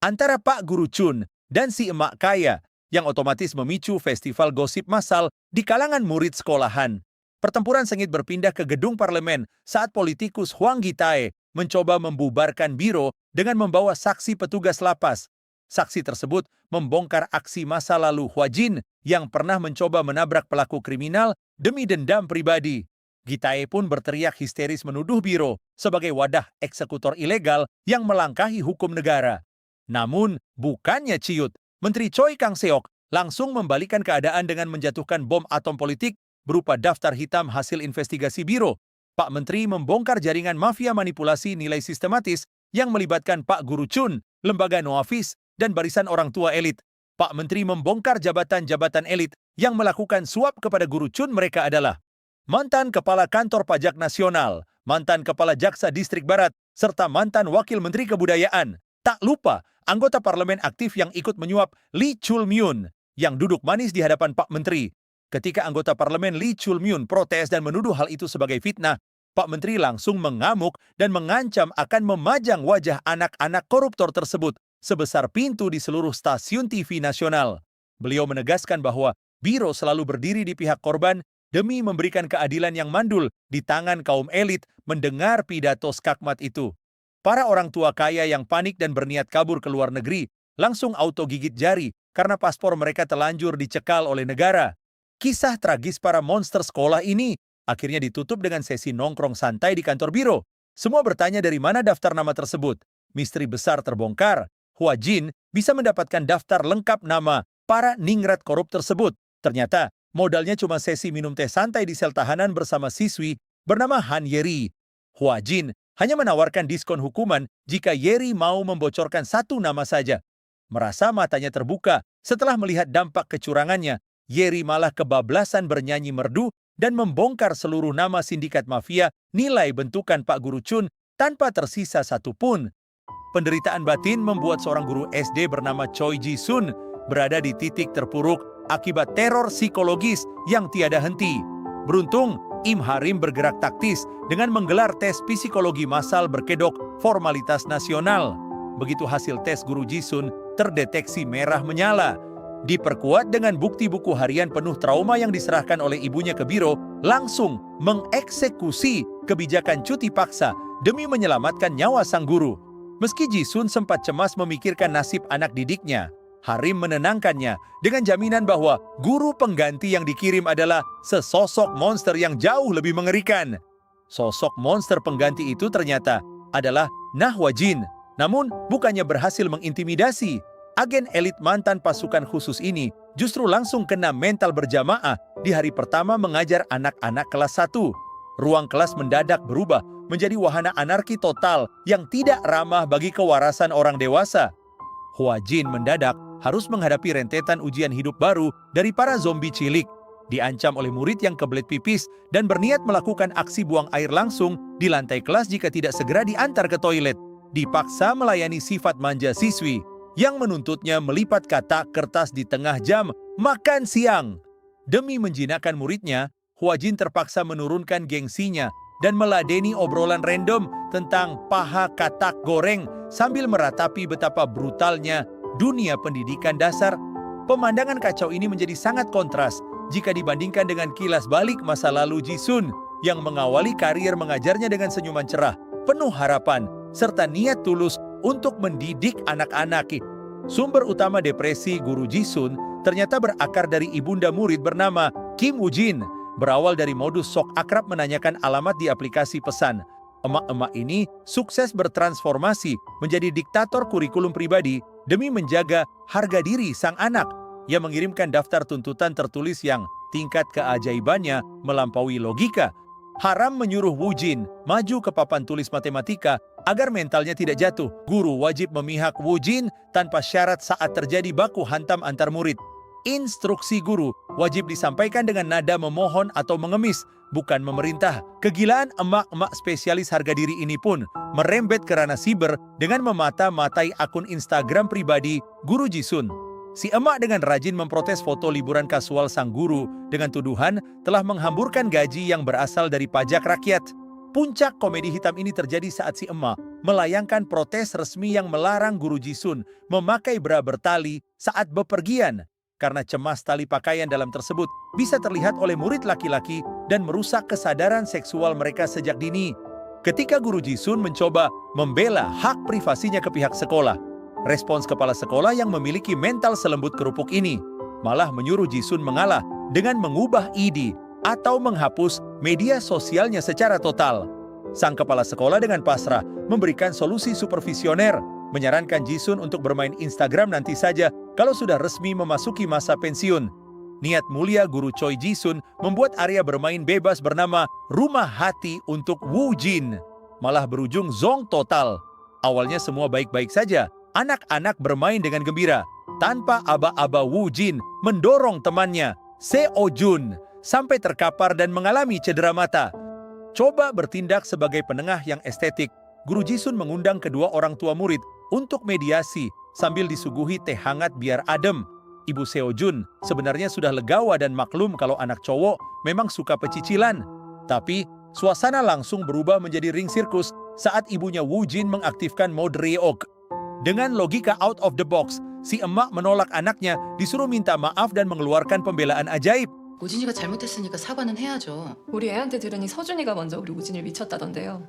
Antara Pak Guru Chun dan si emak kaya yang otomatis memicu festival gosip massal di kalangan murid sekolahan. Pertempuran sengit berpindah ke gedung parlemen saat politikus Huang Gitae mencoba membubarkan biro dengan membawa saksi petugas lapas. Saksi tersebut membongkar aksi masa lalu Hua Jin yang pernah mencoba menabrak pelaku kriminal demi dendam pribadi. Gitae pun berteriak histeris menuduh biro sebagai wadah eksekutor ilegal yang melangkahi hukum negara. Namun, bukannya ciut, Menteri Choi Kang-seok langsung membalikan keadaan dengan menjatuhkan bom atom politik berupa daftar hitam hasil investigasi biro. Pak Menteri membongkar jaringan mafia manipulasi nilai sistematis yang melibatkan Pak Guru Chun, lembaga Noafis, dan barisan orang tua elit. Pak Menteri membongkar jabatan-jabatan elit yang melakukan suap kepada Guru Chun. Mereka adalah mantan Kepala Kantor Pajak Nasional, mantan Kepala Jaksa Distrik Barat, serta mantan Wakil Menteri Kebudayaan. Tak lupa, anggota parlemen aktif yang ikut menyuap Lee Chul-myun yang duduk manis di hadapan Pak Menteri. Ketika anggota parlemen Lee Chul-myun protes dan menuduh hal itu sebagai fitnah, Pak Menteri langsung mengamuk dan mengancam akan memajang wajah anak-anak koruptor tersebut sebesar pintu di seluruh stasiun TV nasional. Beliau menegaskan bahwa biro selalu berdiri di pihak korban demi memberikan keadilan yang mandul di tangan kaum elit mendengar pidato skakmat itu. Para orang tua kaya yang panik dan berniat kabur ke luar negeri langsung auto gigit jari karena paspor mereka telanjur dicekal oleh negara. Kisah tragis para monster sekolah ini akhirnya ditutup dengan sesi nongkrong santai di kantor biro. Semua bertanya dari mana daftar nama tersebut. Misteri besar terbongkar. Hua Jin bisa mendapatkan daftar lengkap nama para ningrat korup tersebut. Ternyata modalnya cuma sesi minum teh santai di sel tahanan bersama siswi bernama Han Yeri. Hua Jin hanya menawarkan diskon hukuman jika Yeri mau membocorkan satu nama saja. Merasa matanya terbuka setelah melihat dampak kecurangannya, Yeri malah kebablasan bernyanyi merdu dan membongkar seluruh nama sindikat mafia nilai bentukan Pak Guru Chun tanpa tersisa satupun. Penderitaan batin membuat seorang guru SD bernama Choi Ji-sun berada di titik terpuruk akibat teror psikologis yang tiada henti. Beruntung, Im Harim bergerak taktis dengan menggelar tes psikologi massal berkedok formalitas nasional. Begitu hasil tes guru Ji-sun terdeteksi merah menyala. Diperkuat dengan bukti buku harian penuh trauma yang diserahkan oleh ibunya ke biro, langsung mengeksekusi kebijakan cuti paksa demi menyelamatkan nyawa sang guru. Meski Ji-sun sempat cemas memikirkan nasib anak didiknya, Harim menenangkannya dengan jaminan bahwa guru pengganti yang dikirim adalah sesosok monster yang jauh lebih mengerikan. Sosok monster pengganti itu ternyata adalah Nahwajin. Namun, bukannya berhasil mengintimidasi, agen elit mantan pasukan khusus ini justru langsung kena mental berjamaah di hari pertama mengajar anak-anak kelas 1. Ruang kelas mendadak berubah menjadi wahana anarki total yang tidak ramah bagi kewarasan orang dewasa. Hwajin mendadak harus menghadapi rentetan ujian hidup baru dari para zombie cilik, diancam oleh murid yang kebelet pipis dan berniat melakukan aksi buang air langsung di lantai kelas jika tidak segera diantar ke toilet, dipaksa melayani sifat manja siswi yang menuntutnya melipat katak kertas di tengah jam makan siang. Demi menjinakkan muridnya, Hwajin terpaksa menurunkan gengsinya dan meladeni obrolan random tentang paha katak goreng sambil meratapi betapa brutalnya dunia pendidikan dasar. Pemandangan kacau ini menjadi sangat kontras jika dibandingkan dengan kilas balik masa lalu Ji-sun yang mengawali karir mengajarnya dengan senyuman cerah, penuh harapan, serta niat tulus untuk mendidik anak-anak. Sumber utama depresi guru Ji-sun ternyata berakar dari ibunda murid bernama Kim Woo-jin, berawal dari modus sok akrab menanyakan alamat di aplikasi pesan. Emak-emak ini sukses bertransformasi menjadi diktator kurikulum pribadi demi menjaga harga diri sang anak. Ia mengirimkan daftar tuntutan tertulis yang tingkat keajaibannya melampaui logika. Haram menyuruh Woo-jin maju ke papan tulis matematika agar mentalnya tidak jatuh. Guru wajib memihak Woo-jin tanpa syarat saat terjadi baku hantam antar murid. Instruksi guru wajib disampaikan dengan nada memohon atau mengemis, bukan memerintah. Kegilaan emak-emak spesialis harga diri ini pun merembet ke ranah siber dengan memata-matai akun Instagram pribadi guru Ji-sun. Si emak dengan rajin memprotes foto liburan kasual sang guru dengan tuduhan telah menghamburkan gaji yang berasal dari pajak rakyat. Puncak komedi hitam ini terjadi saat si emak melayangkan protes resmi yang melarang guru Ji-sun memakai bra bertali saat bepergian, karena cemas tali pakaian dalam tersebut bisa terlihat oleh murid laki-laki dan merusak kesadaran seksual mereka sejak dini. Ketika guru Ji-sun mencoba membela hak privasinya ke pihak sekolah, respons kepala sekolah yang memiliki mental selembut kerupuk ini malah menyuruh Ji-sun mengalah dengan mengubah ID atau menghapus media sosialnya secara total. Sang kepala sekolah dengan pasrah memberikan solusi supervisioner, menyarankan Ji-sun untuk bermain Instagram nanti saja kalau sudah resmi memasuki masa pensiun. Niat mulia guru Choi Ji-sun membuat area bermain bebas bernama Rumah Hati untuk Woo-jin malah berujung zonk total. Awalnya semua baik-baik saja, anak-anak bermain dengan gembira, tanpa aba-aba Woo-jin mendorong temannya, Seo-jun, sampai terkapar dan mengalami cedera mata. Coba bertindak sebagai penengah yang estetik, guru Ji-sun mengundang kedua orang tua murid untuk mediasi sambil disuguhi teh hangat biar adem. Ibu Seo-jun sebenarnya sudah legawa dan maklum kalau anak cowok memang suka pecicilan. Tapi suasana langsung berubah menjadi ring sirkus saat ibunya Woo-jin mengaktifkan mode reog. Dengan logika out of the box, si emak menolak anaknya disuruh minta maaf dan mengeluarkan pembelaan ajaib. 우진이가 잘못했으니까 사과는 해야죠. 우리 애한테 들으니 서준이가 먼저 우리 우진을 미쳤다던데요.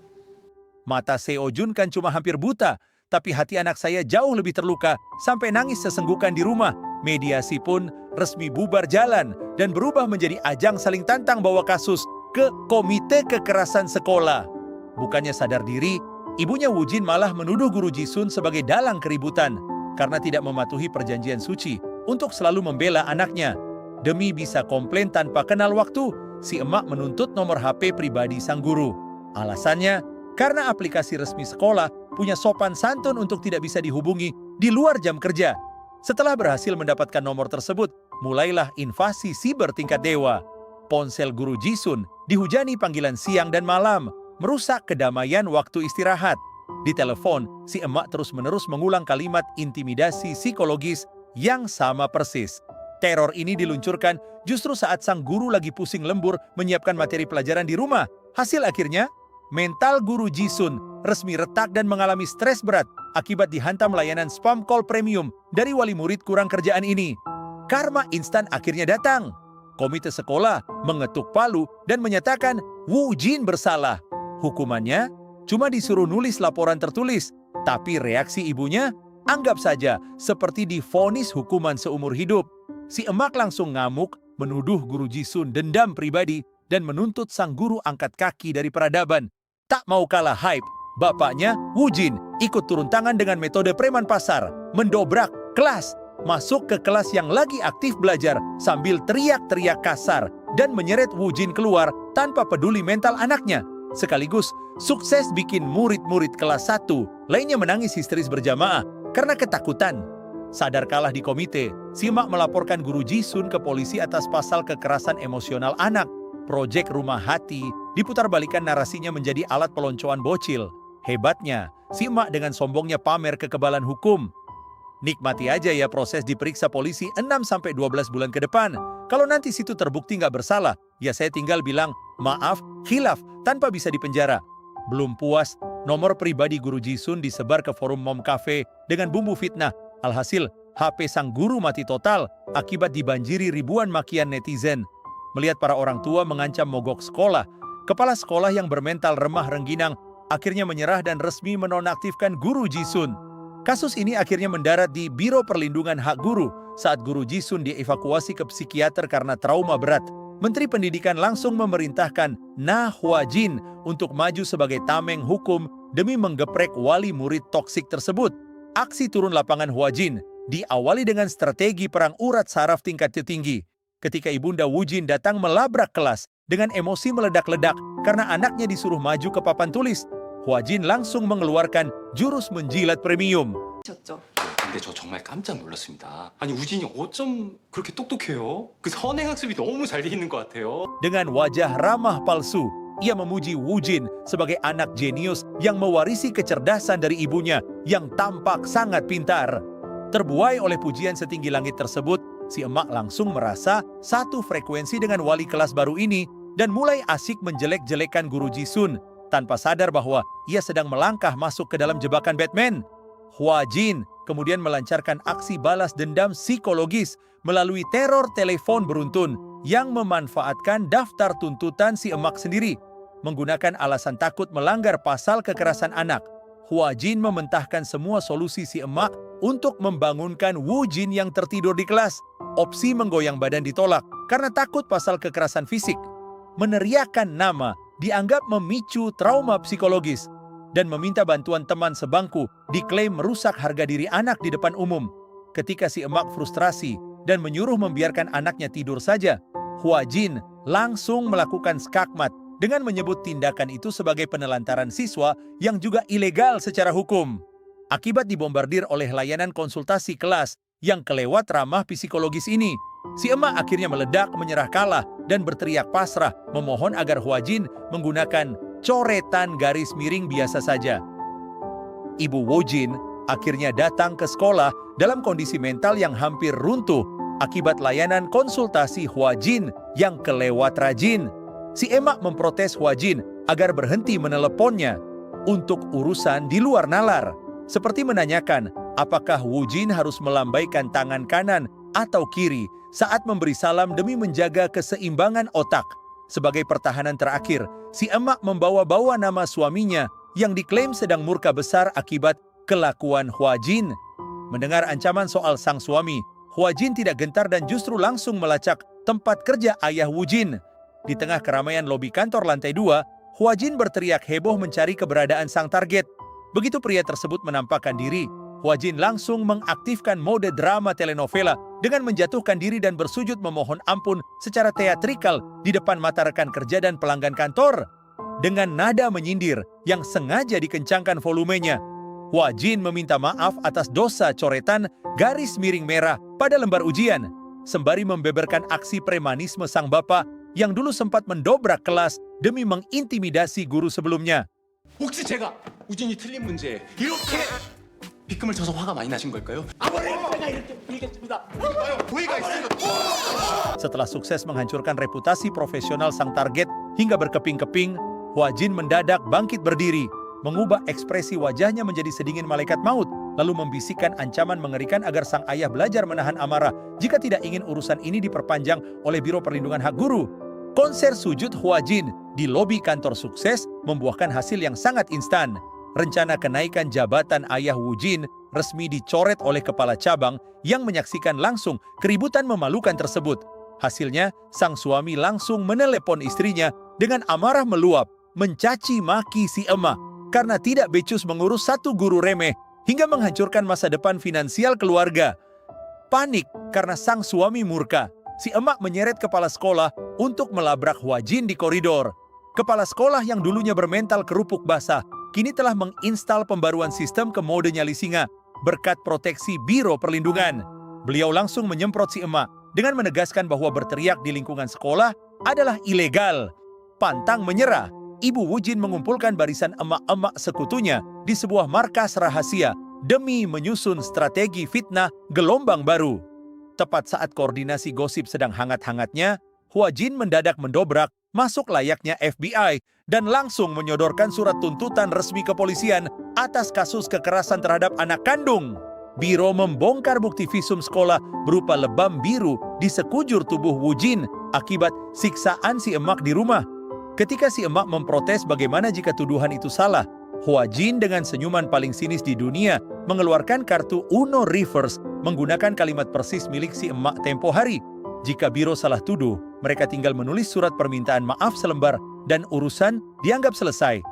Mata Seo-jun kan cuma hampir buta, tapi hati anak saya jauh lebih terluka sampai nangis sesenggukan di rumah. Mediasi pun resmi bubar jalan dan berubah menjadi ajang saling tantang bawa kasus ke Komite Kekerasan Sekolah. Bukannya sadar diri, ibunya Woo-jin malah menuduh guru Ji-sun sebagai dalang keributan karena tidak mematuhi perjanjian suci untuk selalu membela anaknya. Demi bisa komplain tanpa kenal waktu, si emak menuntut nomor HP pribadi sang guru. Alasannya, karena aplikasi resmi sekolah punya sopan santun untuk tidak bisa dihubungi di luar jam kerja. Setelah berhasil mendapatkan nomor tersebut, mulailah invasi siber tingkat dewa. Ponsel guru Ji-sun dihujani panggilan siang dan malam. merusak kedamaian waktu istirahat. Di telepon, si emak terus-menerus mengulang kalimat intimidasi psikologis yang sama persis. Teror ini diluncurkan justru saat sang guru lagi pusing lembur menyiapkan materi pelajaran di rumah. Hasil akhirnya, mental guru Jisun resmi retak dan mengalami stres berat akibat dihantam layanan spam call premium dari wali murid kurang kerjaan ini. Karma instan akhirnya datang. Komite sekolah mengetuk palu dan menyatakan Wu Jin bersalah. Hukumannya cuma disuruh nulis laporan tertulis, tapi reaksi ibunya anggap saja seperti divonis hukuman seumur hidup. Si emak langsung ngamuk, menuduh guru Jisun dendam pribadi dan menuntut sang guru angkat kaki dari peradaban. Tak mau kalah hype, bapaknya Wu Jin ikut turun tangan dengan metode preman pasar, mendobrak kelas, masuk ke kelas yang lagi aktif belajar sambil teriak-teriak kasar dan menyeret Wu Jin keluar tanpa peduli mental anaknya. Sekaligus sukses bikin murid-murid kelas 1 lainnya menangis histeris berjamaah karena ketakutan. Sadar kalah di komite, si emak melaporkan guru Jisun ke polisi atas pasal kekerasan emosional anak. Proyek Rumah Hati diputarbalikkan narasinya menjadi alat peloncoan bocil. Hebatnya, si emak dengan sombongnya pamer kekebalan hukum. Nikmati aja ya proses diperiksa polisi 6-12 bulan ke depan. Kalau nanti situ terbukti nggak bersalah, ya saya tinggal bilang, maaf, khilaf, tanpa bisa dipenjara. Belum puas, nomor pribadi guru Jisun disebar ke forum Mom Cafe dengan bumbu fitnah. Alhasil, HP sang guru mati total akibat dibanjiri ribuan makian netizen. Melihat para orang tua mengancam mogok sekolah, kepala sekolah yang bermental remah rengginang akhirnya menyerah dan resmi menonaktifkan guru Jisun. Kasus ini akhirnya mendarat di Biro Perlindungan Hak Guru saat guru Jisun dievakuasi ke psikiater karena trauma berat. Menteri Pendidikan langsung memerintahkan Na Hua Jin untuk maju sebagai tameng hukum demi menggeprek wali murid toksik tersebut. Aksi turun lapangan Hua Jin diawali dengan strategi perang urat saraf tingkat tertinggi. Ketika ibunda Wu Jin datang melabrak kelas dengan emosi meledak-ledak karena anaknya disuruh maju ke papan tulis, Hua Jin langsung mengeluarkan jurus menjilat premium. 근데 저 정말 깜짝 놀랐습니다. 아니 우진이 어쩜 그렇게 똑똑해요? 그 선행 학습이 너무 잘 돼 있는 것 같아요. Dengan wajah ramah palsu, ia memuji Wu Jin sebagai anak jenius yang mewarisi kecerdasan dari ibunya yang tampak sangat pintar. Terbuai oleh pujian setinggi langit tersebut, si emak langsung merasa satu frekuensi dengan wali kelas baru ini dan mulai asik menjelek-jelekan guru Jisun tanpa sadar bahwa ia sedang melangkah masuk ke dalam jebakan Batman. Hua Jin kemudian melancarkan aksi balas dendam psikologis melalui teror telepon beruntun yang memanfaatkan daftar tuntutan si emak sendiri. Menggunakan alasan takut melanggar pasal kekerasan anak, Hua Jin mementahkan semua solusi si emak untuk membangunkan Wu Jin yang tertidur di kelas. Opsi menggoyang badan ditolak karena takut pasal kekerasan fisik. Meneriakkan nama dianggap memicu trauma psikologis dan meminta bantuan teman sebangku diklaim merusak harga diri anak di depan umum. Ketika si emak frustrasi dan menyuruh membiarkan anaknya tidur saja, Hua Jin langsung melakukan skakmat dengan menyebut tindakan itu sebagai penelantaran siswa yang juga ilegal secara hukum. Akibat dibombardir oleh layanan konsultasi kelas yang kelewat ramah psikologis ini, si emak akhirnya meledak menyerah kalah dan berteriak pasrah memohon agar Hua Jin menggunakan coretan garis miring biasa saja. Ibu Wu Jin akhirnya datang ke sekolah dalam kondisi mental yang hampir runtuh akibat layanan konsultasi Hua Jin yang kelewat rajin. Si emak memprotes Hua Jin agar berhenti meneleponnya untuk urusan di luar nalar, seperti menanyakan apakah Wu Jin harus melambaikan tangan kanan atau kiri saat memberi salam demi menjaga keseimbangan otak. Sebagai pertahanan terakhir, si emak membawa-bawa nama suaminya yang diklaim sedang murka besar akibat kelakuan Hua Jin. Mendengar ancaman soal sang suami, Hua Jin tidak gentar dan justru langsung melacak tempat kerja ayah Wu Jin. Di tengah keramaian lobi kantor lantai 2, Hua Jin berteriak heboh mencari keberadaan sang target. Begitu pria tersebut menampakkan diri, Hua Jin langsung mengaktifkan mode drama telenovela dengan menjatuhkan diri dan bersujud memohon ampun secara teatrikal di depan mata rekan kerja dan pelanggan kantor. Dengan nada menyindir yang sengaja dikencangkan volumenya, Hua Jin meminta maaf atas dosa coretan garis miring merah pada lembar ujian, sembari membeberkan aksi premanisme sang bapak yang dulu sempat mendobrak kelas demi mengintimidasi guru sebelumnya. 혹시 제가 우진이 틀린 문제 이렇게 빗금을 쳐서 화가 많이 나신 걸까요? 부위가 있으니까 Setelah sukses menghancurkan reputasi profesional sang target hingga berkeping-keping, Hua Jin mendadak bangkit berdiri, mengubah ekspresi wajahnya menjadi sedingin malaikat maut, lalu membisikkan ancaman mengerikan agar sang ayah belajar menahan amarah jika tidak ingin urusan ini diperpanjang oleh Biro Perlindungan Hak Guru. Konser sujud Hua Jin di lobi kantor sukses membuahkan hasil yang sangat instan. Rencana kenaikan jabatan ayah Wu Jin resmi dicoret oleh kepala cabang yang menyaksikan langsung keributan memalukan tersebut. Hasilnya, sang suami langsung menelepon istrinya dengan amarah meluap, mencaci maki si emak karena tidak becus mengurus satu guru remeh hingga menghancurkan masa depan finansial keluarga. Panik karena sang suami murka, si emak menyeret kepala sekolah untuk melabrak Hua Jin di koridor. Kepala sekolah yang dulunya bermental kerupuk basah, kini telah menginstal pembaruan sistem ke mode nyali singa berkat proteksi Biro Perlindungan. Beliau langsung menyemprot si emak dengan menegaskan bahwa berteriak di lingkungan sekolah adalah ilegal. Pantang menyerah, Ibu Wu Jin mengumpulkan barisan emak-emak sekutunya di sebuah markas rahasia demi menyusun strategi fitnah gelombang baru. Tepat saat koordinasi gosip sedang hangat-hangatnya, Hua Jin mendadak mendobrak masuk layaknya FBI dan langsung menyodorkan surat tuntutan resmi kepolisian atas kasus kekerasan terhadap anak kandung. Biro membongkar bukti visum sekolah berupa lebam biru di sekujur tubuh Wu Jin akibat siksaan si emak di rumah. Ketika si emak memprotes bagaimana jika tuduhan itu salah, Hua Jin dengan senyuman paling sinis di dunia mengeluarkan kartu Uno Reverse menggunakan kalimat persis milik si emak tempo hari. Jika biro salah tuduh, mereka tinggal menulis surat permintaan maaf selembar dan urusan dianggap selesai.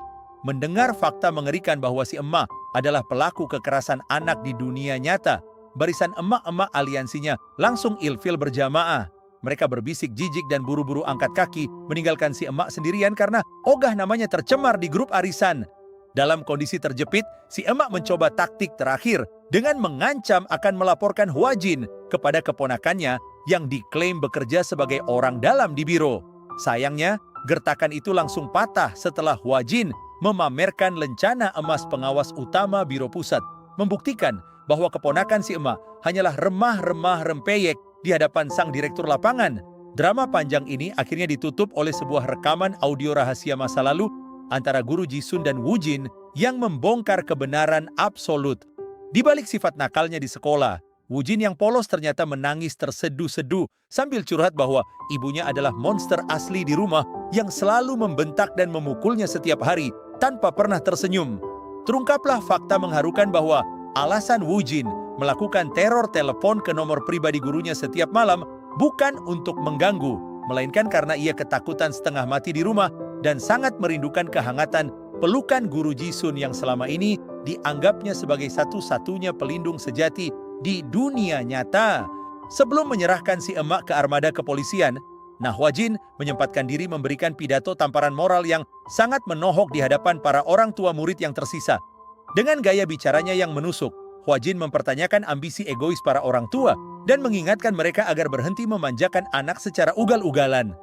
Mendengar fakta mengerikan bahwa si emak adalah pelaku kekerasan anak di dunia nyata, barisan emak-emak aliansinya langsung ilfil berjamaah. Mereka berbisik jijik dan buru-buru angkat kaki meninggalkan si emak sendirian karena ogah namanya tercemar di grup arisan. Dalam kondisi terjepit, si emak mencoba taktik terakhir dengan mengancam akan melaporkan Hua Jin kepada keponakannya yang diklaim bekerja sebagai orang dalam di biro. Sayangnya, gertakan itu langsung patah setelah Hua Jin memamerkan lencana emas pengawas utama biro pusat, membuktikan bahwa keponakan si emak hanyalah remah-remah rempeyek di hadapan sang direktur lapangan. Drama panjang ini akhirnya ditutup oleh sebuah rekaman audio rahasia masa lalu antara guru Jisun dan Wu Jin yang membongkar kebenaran absolut. Di balik sifat nakalnya di sekolah, Wu Jin yang polos ternyata menangis terseduh-seduh sambil curhat bahwa ibunya adalah monster asli di rumah yang selalu membentak dan memukulnya setiap hari tanpa pernah tersenyum. Terungkaplah fakta mengharukan bahwa alasan Wu Jin melakukan teror telepon ke nomor pribadi gurunya setiap malam bukan untuk mengganggu, melainkan karena ia ketakutan setengah mati di rumah dan sangat merindukan kehangatan pelukan guru Jisun yang selama ini dianggapnya sebagai satu-satunya pelindung sejati di dunia nyata. Sebelum menyerahkan si emak ke armada kepolisian, Hua Jin menyempatkan diri memberikan pidato tamparan moral yang sangat menohok di hadapan para orang tua murid yang tersisa. Dengan gaya bicaranya yang menusuk, Hua Jin mempertanyakan ambisi egois para orang tua dan mengingatkan mereka agar berhenti memanjakan anak secara ugal-ugalan.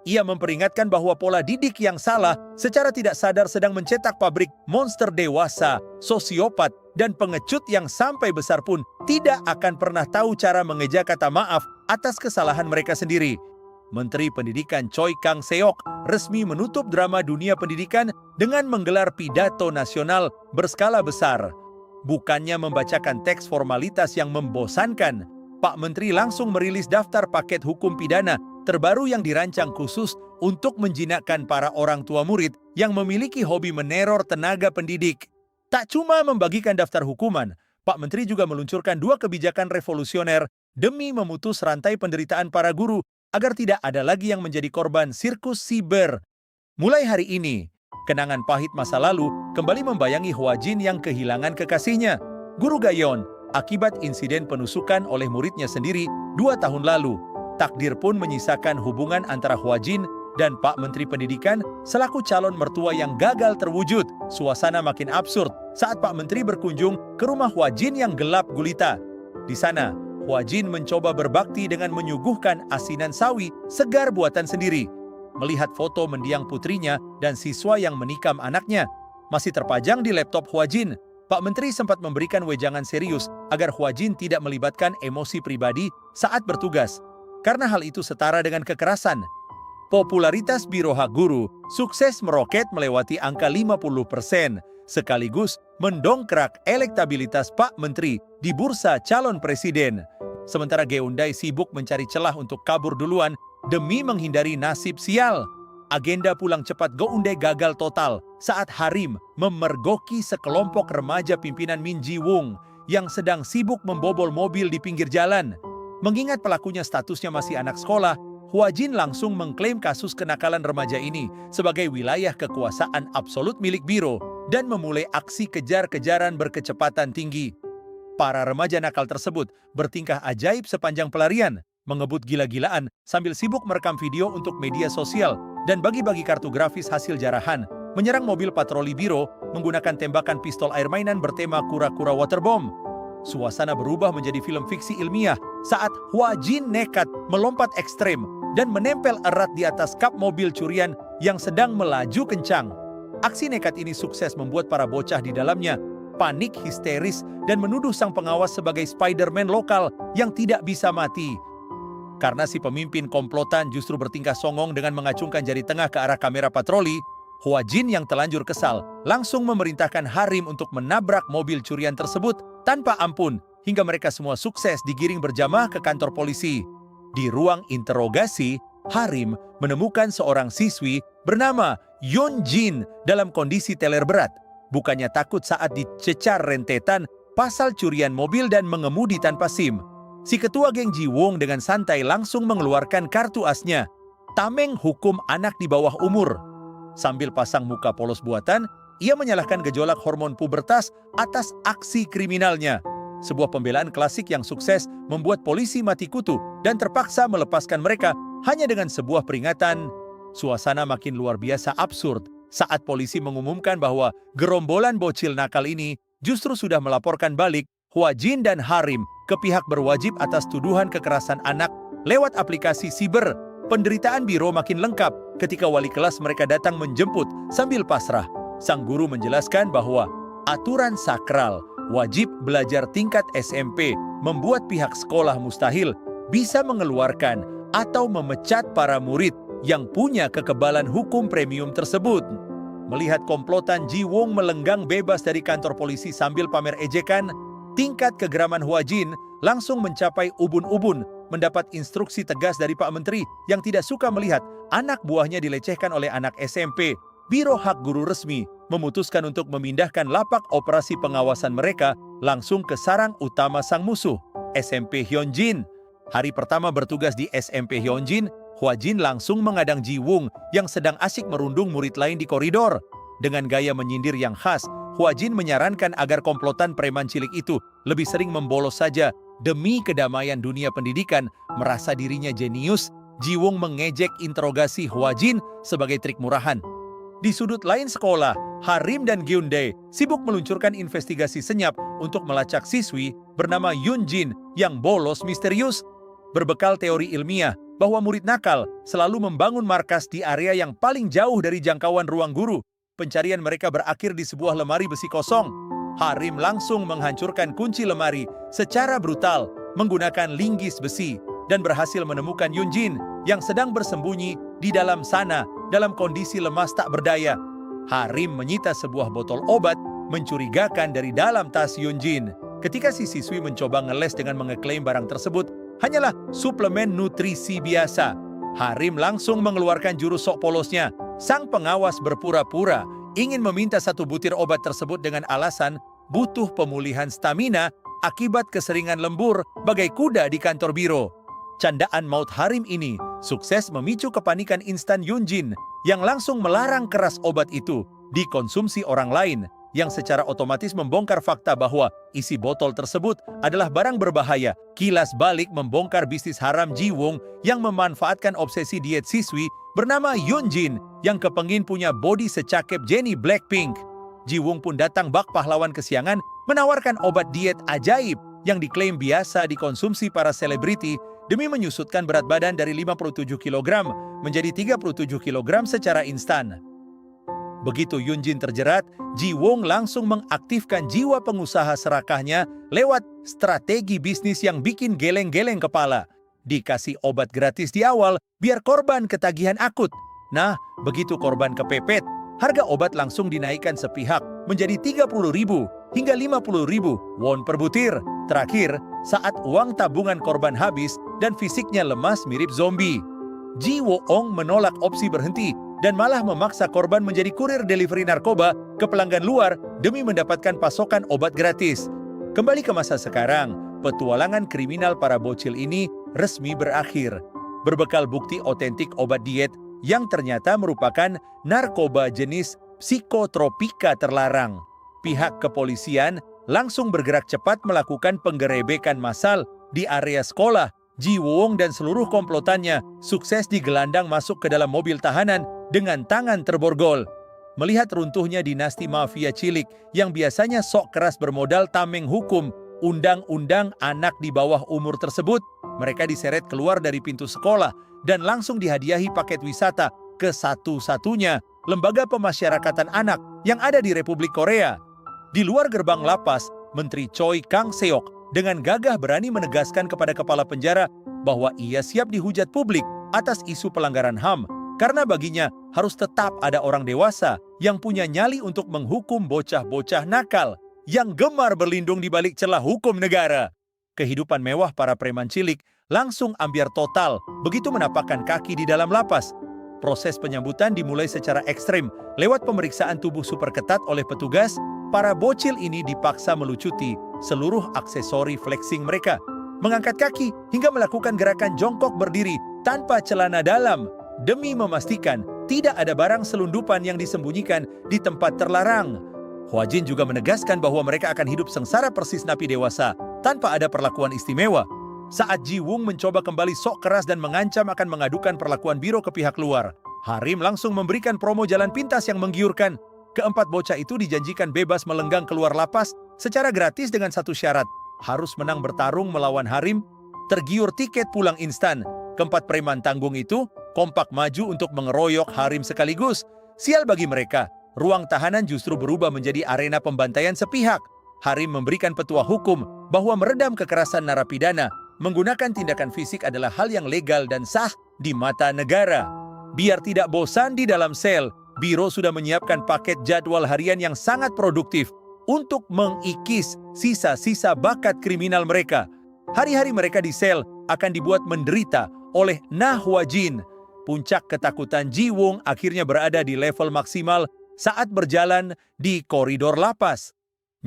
Ia memperingatkan bahwa pola didik yang salah secara tidak sadar sedang mencetak pabrik monster dewasa, sosiopat, dan pengecut yang sampai besar pun tidak akan pernah tahu cara mengeja kata maaf atas kesalahan mereka sendiri. Menteri Pendidikan Choi Kang-seok resmi menutup drama dunia pendidikan dengan menggelar pidato nasional berskala besar. Bukannya membacakan teks formalitas yang membosankan, Pak Menteri langsung merilis daftar paket hukum pidana terbaru yang dirancang khusus untuk menjinakkan para orang tua murid yang memiliki hobi meneror tenaga pendidik. Tak cuma membagikan daftar hukuman, Pak Menteri juga meluncurkan 2 kebijakan revolusioner demi memutus rantai penderitaan para guru agar tidak ada lagi yang menjadi korban sirkus siber. Mulai hari ini, kenangan pahit masa lalu kembali membayangi Hua Jin yang kehilangan kekasihnya, Guru Gayon, akibat insiden penusukan oleh muridnya sendiri 2 tahun lalu. Takdir pun menyisakan hubungan antara Hua Jin dan Pak Menteri Pendidikan selaku calon mertua yang gagal terwujud. Suasana makin absurd saat Pak Menteri berkunjung ke rumah Hua Jin yang gelap gulita. Di sana, Hua Jin mencoba berbakti dengan menyuguhkan asinan sawi segar buatan sendiri. melihat foto mendiang putrinya dan siswa yang menikam anaknya. Masih terpajang di laptop Huajin, Pak Menteri sempat memberikan wejangan serius agar Huajin tidak melibatkan emosi pribadi saat bertugas, karena hal itu setara dengan kekerasan. Popularitas Biro Hak Guru sukses meroket melewati angka 50%, sekaligus mendongkrak elektabilitas Pak Menteri di bursa calon presiden. Sementara Geundai sibuk mencari celah untuk kabur duluan demi menghindari nasib sial. Agenda pulang cepat Geundai gagal total saat Harim memergoki sekelompok remaja pimpinan Min Ji-woong yang sedang sibuk membobol mobil di pinggir jalan. Mengingat pelakunya statusnya masih anak sekolah, Huajin langsung mengklaim kasus kenakalan remaja ini sebagai wilayah kekuasaan absolut milik Biro dan memulai aksi kejar-kejaran berkecepatan tinggi. Para remaja nakal tersebut bertingkah ajaib sepanjang pelarian, mengebut gila-gilaan sambil sibuk merekam video untuk media sosial dan bagi-bagi kartu grafis hasil jarahan, menyerang mobil patroli Biro menggunakan tembakan pistol air mainan bertema kura-kura waterbomb. Suasana berubah menjadi film fiksi ilmiah saat Huajin nekat melompat ekstrem dan menempel erat di atas kap mobil curian yang sedang melaju kencang. Aksi nekat ini sukses membuat para bocah di dalamnya panik histeris dan menuduh sang pengawas sebagai Spider-Man lokal yang tidak bisa mati. Karena si pemimpin komplotan justru bertingkah songong dengan mengacungkan jari tengah ke arah kamera patroli, Huajin yang telanjur kesal langsung memerintahkan Harim untuk menabrak mobil curian tersebut tanpa ampun hingga mereka semua sukses digiring berjamaah ke kantor polisi. Di ruang interogasi, Harim menemukan seorang siswi bernama Yoon Jin dalam kondisi teler berat. Bukannya takut saat dicecar rentetan pasal curian mobil dan mengemudi tanpa SIM. Si ketua geng Ji-woong dengan santai langsung mengeluarkan kartu asnya, tameng hukum anak di bawah umur. Sambil pasang muka polos buatan, ia menyalahkan gejolak hormon pubertas atas aksi kriminalnya. Sebuah pembelaan klasik yang sukses membuat polisi mati kutu dan terpaksa melepaskan mereka hanya dengan sebuah peringatan. Suasana makin luar biasa absurd saat polisi mengumumkan bahwa gerombolan bocil nakal ini justru sudah melaporkan balik Huajin dan Harim ke pihak berwajib atas tuduhan kekerasan anak lewat aplikasi siber. Penderitaan Biro makin lengkap ketika wali kelas mereka datang menjemput sambil pasrah. Sang guru menjelaskan bahwa aturan sakral wajib belajar tingkat SMP membuat pihak sekolah mustahil bisa mengeluarkan atau memecat para murid yang punya kekebalan hukum premium tersebut. Melihat komplotan Ji-woong melenggang bebas dari kantor polisi sambil pamer ejekan, tingkat kegeraman Huajin langsung mencapai ubun-ubun, mendapat instruksi tegas dari Pak Menteri yang tidak suka melihat anak buahnya dilecehkan oleh anak SMP. Biro Hak Guru resmi memutuskan untuk memindahkan lapak operasi pengawasan mereka langsung ke sarang utama sang musuh, SMP Hyunjin. Hari pertama bertugas di SMP Hyunjin, Huajin langsung mengadang Ji-woong yang sedang asyik merundung murid lain di koridor. Dengan gaya menyindir yang khas, Huajin menyarankan agar komplotan preman cilik itu lebih sering membolos saja demi kedamaian dunia pendidikan. Merasa dirinya jenius, Ji-woong mengejek interogasi Huajin sebagai trik murahan. Di sudut lain sekolah, Harim dan Geundai sibuk meluncurkan investigasi senyap untuk melacak siswi bernama Yoon Jin yang bolos misterius. Berbekal teori ilmiah bahwa murid nakal selalu membangun markas di area yang paling jauh dari jangkauan ruang guru, pencarian mereka berakhir di sebuah lemari besi kosong. Harim langsung menghancurkan kunci lemari secara brutal menggunakan linggis besi dan berhasil menemukan Yoon Jin yang sedang bersembunyi di dalam sana dalam kondisi lemas tak berdaya. Harim menyita sebuah botol obat mencurigakan dari dalam tas Yoon Jin. Ketika si siswi mencoba ngeles dengan mengeklaim barang tersebut hanyalah suplemen nutrisi biasa, Harim langsung mengeluarkan jurus sok polosnya. Sang pengawas berpura-pura ingin meminta satu butir obat tersebut dengan alasan butuh pemulihan stamina akibat keseringan lembur bagai kuda di kantor biro. Candaan maut Harim ini sukses memicu kepanikan instan Yoon Jin yang langsung melarang keras obat itu dikonsumsi orang lain, yang secara otomatis membongkar fakta bahwa isi botol tersebut adalah barang berbahaya. Kilas balik membongkar bisnis haram Ji-woong yang memanfaatkan obsesi diet siswi bernama Yoon Jin yang kepengin punya body secakep Jennie Blackpink. Ji-woong pun datang bak pahlawan kesiangan menawarkan obat diet ajaib yang diklaim biasa dikonsumsi para selebriti demi menyusutkan berat badan dari 57 kg menjadi 37 kg secara instan. Begitu Yunjin terjerat, Ji Wong langsung mengaktifkan jiwa pengusaha serakahnya lewat strategi bisnis yang bikin geleng-geleng kepala. Dikasih obat gratis di awal biar korban ketagihan akut. Nah, begitu korban kepepet, harga obat langsung dinaikkan sepihak menjadi 30.000 hingga 50.000 won per butir. Terakhir, saat uang tabungan korban habis dan fisiknya lemas mirip zombie, Ji Wong menolak opsi berhenti dan malah memaksa korban menjadi kurir delivery narkoba ke pelanggan luar demi mendapatkan pasokan obat gratis. Kembali ke masa sekarang, petualangan kriminal para bocil ini resmi berakhir. Berbekal bukti otentik obat diet yang ternyata merupakan narkoba jenis psikotropika terlarang, pihak kepolisian langsung bergerak cepat melakukan penggerebekan massal di area sekolah. Ji Wong dan seluruh komplotannya sukses digelandang masuk ke dalam mobil tahanan dengan tangan terborgol. Melihat runtuhnya dinasti mafia cilik yang biasanya sok keras bermodal tameng hukum undang-undang anak di bawah umur tersebut, mereka diseret keluar dari pintu sekolah dan langsung dihadiahi paket wisata ke satu-satunya lembaga pemasyarakatan anak yang ada di Republik Korea. Di luar gerbang lapas, Menteri Choi Kang-seok dengan gagah berani menegaskan kepada kepala penjara bahwa ia siap dihujat publik atas isu pelanggaran HAM, karena baginya harus tetap ada orang dewasa yang punya nyali untuk menghukum bocah-bocah nakal yang gemar berlindung di balik celah hukum negara. Kehidupan mewah para preman cilik langsung ambyar total begitu menapakkan kaki di dalam lapas. Proses penyambutan dimulai secara ekstrim lewat pemeriksaan tubuh super ketat oleh petugas. Para bocil ini dipaksa melucuti seluruh aksesori flexing mereka, mengangkat kaki hingga melakukan gerakan jongkok berdiri tanpa celana dalam demi memastikan tidak ada barang selundupan yang disembunyikan di tempat terlarang. Hwajin juga menegaskan bahwa mereka akan hidup sengsara persis napi dewasa tanpa ada perlakuan istimewa. Saat Ji Wong mencoba kembali sok keras dan mengancam akan mengadukan perlakuan biro ke pihak luar, Harim langsung memberikan promo jalan pintas yang menggiurkan. Keempat bocah itu dijanjikan bebas melenggang keluar lapas secara gratis dengan satu syarat, harus menang bertarung melawan Harim. Tergiur tiket pulang instan, keempat preman tanggung itu kompak maju untuk mengeroyok Harim sekaligus. Sial bagi mereka, ruang tahanan justru berubah menjadi arena pembantaian sepihak. Harim memberikan petua hukum bahwa meredam kekerasan narapidana menggunakan tindakan fisik adalah hal yang legal dan sah di mata negara. Biar tidak bosan di dalam sel, Biro sudah menyiapkan paket jadwal harian yang sangat produktif untuk mengikis sisa-sisa bakat kriminal mereka. Hari-hari mereka di sel akan dibuat menderita oleh Nah Hwajin. Puncak ketakutan Ji Wong akhirnya berada di level maksimal saat berjalan di koridor lapas.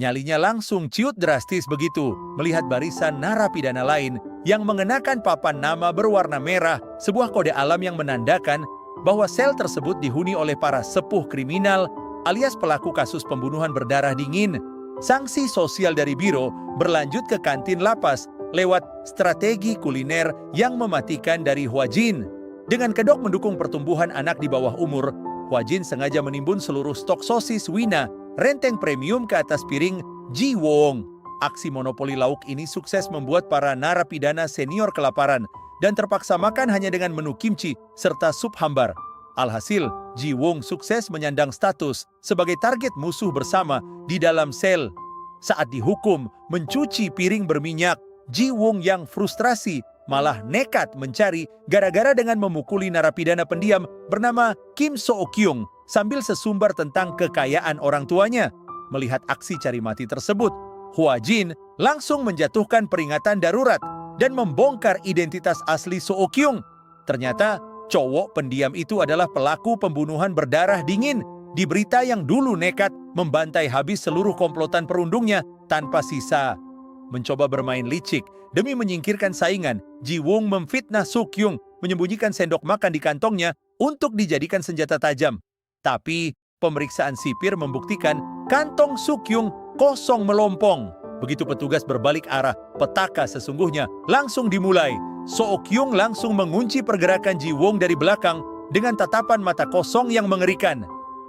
Nyalinya langsung ciut drastis begitu melihat barisan narapidana lain yang mengenakan papan nama berwarna merah, sebuah kode alam yang menandakan bahwa sel tersebut dihuni oleh para sepuh kriminal alias pelaku kasus pembunuhan berdarah dingin. Sanksi sosial dari Biro berlanjut ke kantin lapas lewat strategi kuliner yang mematikan dari Hwajin. Dengan kedok mendukung pertumbuhan anak di bawah umur, Hwajin sengaja menimbun seluruh stok sosis Wina renteng premium ke atas piring Ji Wong. Aksi monopoli lauk ini sukses membuat para narapidana senior kelaparan dan terpaksa makan hanya dengan menu kimchi serta sup hambar. Alhasil, Ji Wong sukses menyandang status sebagai target musuh bersama di dalam sel. Saat dihukum mencuci piring berminyak, Ji Wong yang frustrasi malah nekat mencari gara-gara dengan memukuli narapidana pendiam bernama Kim So-kyung sambil sesumbar tentang kekayaan orang tuanya. Melihat aksi cari mati tersebut, Hwajin langsung menjatuhkan peringatan darurat dan membongkar identitas asli So-kyung. Ternyata cowok pendiam itu adalah pelaku pembunuhan berdarah dingin di berita yang dulu nekat membantai habis seluruh komplotan perundungnya tanpa sisa. Mencoba bermain licik demi menyingkirkan saingan, Ji Wong memfitnah So-kyung menyembunyikan sendok makan di kantongnya untuk dijadikan senjata tajam. Tapi pemeriksaan sipir membuktikan kantong So-kyung kosong melompong. Begitu petugas berbalik arah, petaka sesungguhnya langsung dimulai. So-kyung langsung mengunci pergerakan Ji Wong dari belakang dengan tatapan mata kosong yang mengerikan.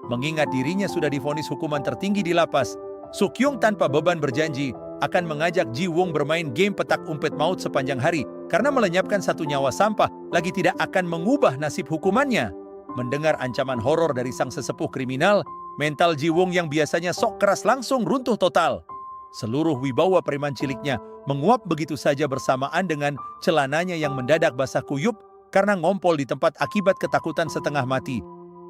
Mengingat dirinya sudah divonis hukuman tertinggi di lapas, So-kyung tanpa beban berjanji akan mengajak Ji Wong bermain game petak umpet maut sepanjang hari karena melenyapkan satu nyawa sampah lagi tidak akan mengubah nasib hukumannya. Mendengar ancaman horor dari sang sesepuh kriminal, mental Ji Wong yang biasanya sok keras langsung runtuh total. Seluruh wibawa preman ciliknya menguap begitu saja bersamaan dengan celananya yang mendadak basah kuyup karena ngompol di tempat akibat ketakutan setengah mati.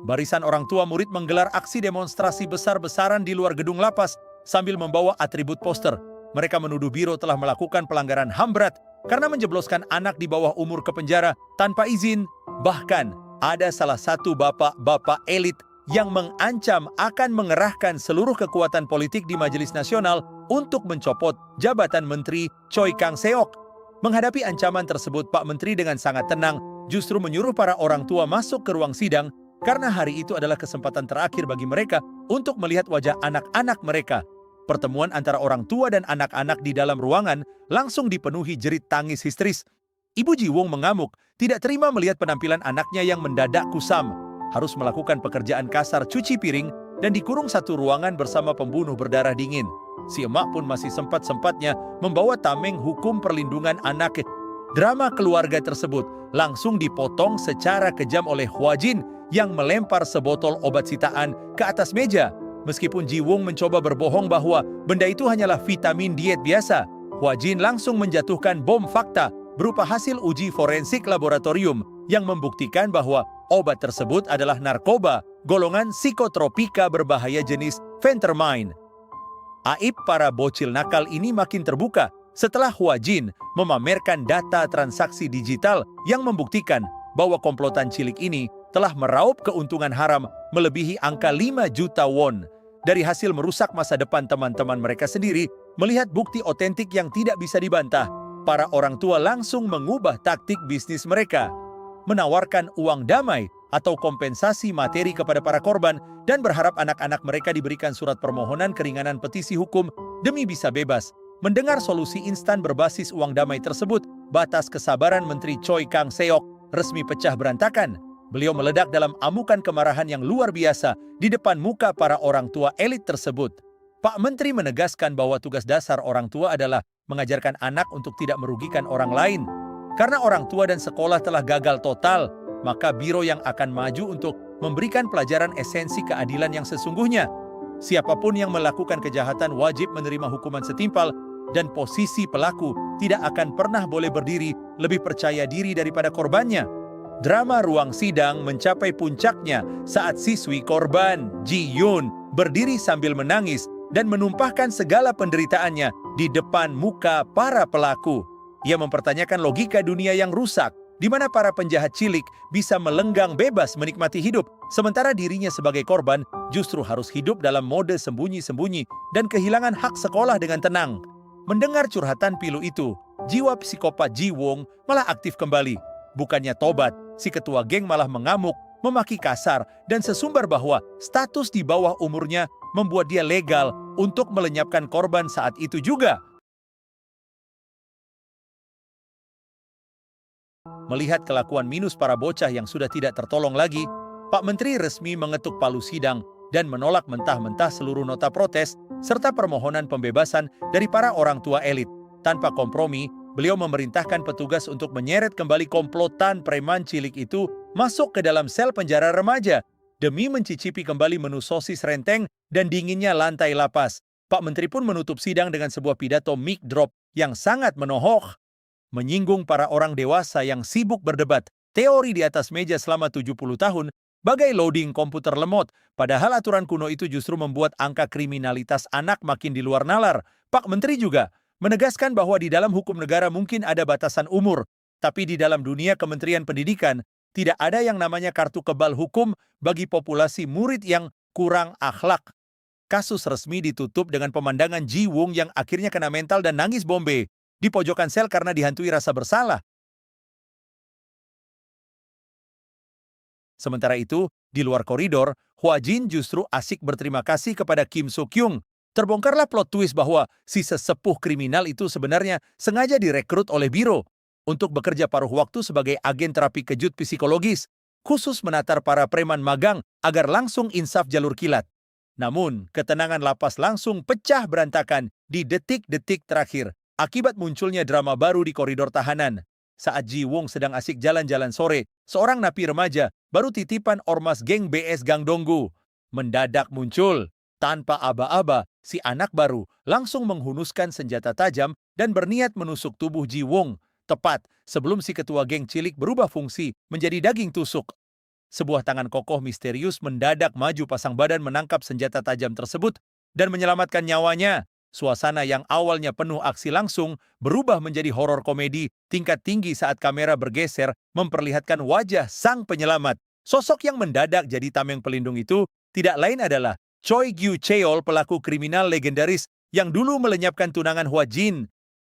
Barisan orang tua murid menggelar aksi demonstrasi besar-besaran di luar gedung lapas sambil membawa atribut poster. Mereka menuduh Biro telah melakukan pelanggaran HAM berat karena menjebloskan anak di bawah umur ke penjara tanpa izin. Bahkan ada salah satu bapak-bapak elit yang mengancam akan mengerahkan seluruh kekuatan politik di Majelis Nasional untuk mencopot jabatan Menteri Choi Kang-seok. Menghadapi ancaman tersebut, Pak Menteri dengan sangat tenang justru menyuruh para orang tua masuk ke ruang sidang karena hari itu adalah kesempatan terakhir bagi mereka untuk melihat wajah anak-anak mereka. Pertemuan antara orang tua dan anak-anak di dalam ruangan langsung dipenuhi jerit tangis histeris. Ibu Ji Wong mengamuk, tidak terima melihat penampilan anaknya yang mendadak kusam, harus melakukan pekerjaan kasar cuci piring, dan dikurung satu ruangan bersama pembunuh berdarah dingin. Si emak pun masih sempat-sempatnya membawa tameng hukum perlindungan anak. Drama keluarga tersebut langsung dipotong secara kejam oleh Hua Jin yang melempar sebotol obat sitaan ke atas meja. Meskipun Ji Wong mencoba berbohong bahwa benda itu hanyalah vitamin diet biasa, Hua Jin langsung menjatuhkan bom fakta berupa hasil uji forensik laboratorium yang membuktikan bahwa obat tersebut adalah narkoba golongan psikotropika berbahaya jenis phentermine. Aib para bocil nakal ini makin terbuka setelah Hua Jin memamerkan data transaksi digital yang membuktikan bahwa komplotan cilik ini telah meraup keuntungan haram melebihi angka 5 juta won. Dari hasil merusak masa depan teman-teman mereka sendiri, melihat bukti otentik yang tidak bisa dibantah, para orang tua langsung mengubah taktik bisnis mereka, menawarkan uang damai atau kompensasi materi kepada para korban dan berharap anak-anak mereka diberikan surat permohonan keringanan petisi hukum demi bisa bebas. Mendengar solusi instan berbasis uang damai tersebut, batas kesabaran Menteri Choi Kang-seok resmi pecah berantakan. Beliau meledak dalam amukan kemarahan yang luar biasa di depan muka para orang tua elit tersebut. Pak Menteri menegaskan bahwa tugas dasar orang tua adalah mengajarkan anak untuk tidak merugikan orang lain. Karena orang tua dan sekolah telah gagal total, maka biro yang akan maju untuk memberikan pelajaran esensi keadilan yang sesungguhnya. Siapapun yang melakukan kejahatan wajib menerima hukuman setimpal, dan posisi pelaku tidak akan pernah boleh berdiri lebih percaya diri daripada korbannya. Drama ruang sidang mencapai puncaknya saat siswi korban, Ji Yun, berdiri sambil menangis dan menumpahkan segala penderitaannya di depan muka para pelaku. Ia mempertanyakan logika dunia yang rusak, di mana para penjahat cilik bisa melenggang bebas menikmati hidup, sementara dirinya sebagai korban justru harus hidup dalam mode sembunyi-sembunyi dan kehilangan hak sekolah dengan tenang. Mendengar curhatan pilu itu, jiwa psikopat Ji Wong malah aktif kembali. Bukannya tobat, si ketua geng malah mengamuk, memaki kasar, dan sesumbar bahwa status di bawah umurnya membuat dia legal untuk melenyapkan korban saat itu juga. Melihat kelakuan minus para bocah yang sudah tidak tertolong lagi, Pak Menteri resmi mengetuk palu sidang dan menolak mentah-mentah seluruh nota protes serta permohonan pembebasan dari para orang tua elit. Tanpa kompromi, beliau memerintahkan petugas untuk menyeret kembali komplotan preman cilik itu masuk ke dalam sel penjara remaja demi mencicipi kembali menu sosis renteng dan dinginnya lantai lapas. Pak Menteri pun menutup sidang dengan sebuah pidato mic drop yang sangat menohok, menyinggung para orang dewasa yang sibuk berdebat teori di atas meja selama 70 tahun bagai loading komputer lemot, padahal aturan kuno itu justru membuat angka kriminalitas anak makin di luar nalar. Pak Menteri juga menegaskan bahwa di dalam hukum negara mungkin ada batasan umur, tapi di dalam dunia Kementerian Pendidikan tidak ada yang namanya kartu kebal hukum bagi populasi murid yang kurang akhlak. Kasus resmi ditutup dengan pemandangan Ji Wong yang akhirnya kena mental dan nangis bombe di pojokan sel karena dihantui rasa bersalah. Sementara itu, di luar koridor, Hua Jin justru asik berterima kasih kepada Kim So-kyung. Terbongkarlah plot twist bahwa si sesepuh kriminal itu sebenarnya sengaja direkrut oleh biro untuk bekerja paruh waktu sebagai agen terapi kejut psikologis, khusus menatar para preman magang agar langsung insaf jalur kilat. Namun, ketenangan lapas langsung pecah berantakan di detik-detik terakhir akibat munculnya drama baru di koridor tahanan. Saat Ji Wong sedang asik jalan-jalan sore, seorang napi remaja baru titipan ormas geng BS Gang Donggu. Mendadak muncul. Tanpa aba-aba, si anak baru langsung menghunuskan senjata tajam dan berniat menusuk tubuh Ji Wong, tepat sebelum si ketua geng cilik berubah fungsi menjadi daging tusuk. Sebuah tangan kokoh misterius mendadak maju pasang badan menangkap senjata tajam tersebut dan menyelamatkan nyawanya. Suasana yang awalnya penuh aksi langsung berubah menjadi horor komedi tingkat tinggi saat kamera bergeser memperlihatkan wajah sang penyelamat. Sosok yang mendadak jadi tameng pelindung itu tidak lain adalah Choi Gyu Cheol, pelaku kriminal legendaris yang dulu melenyapkan tunangan Hwa Jin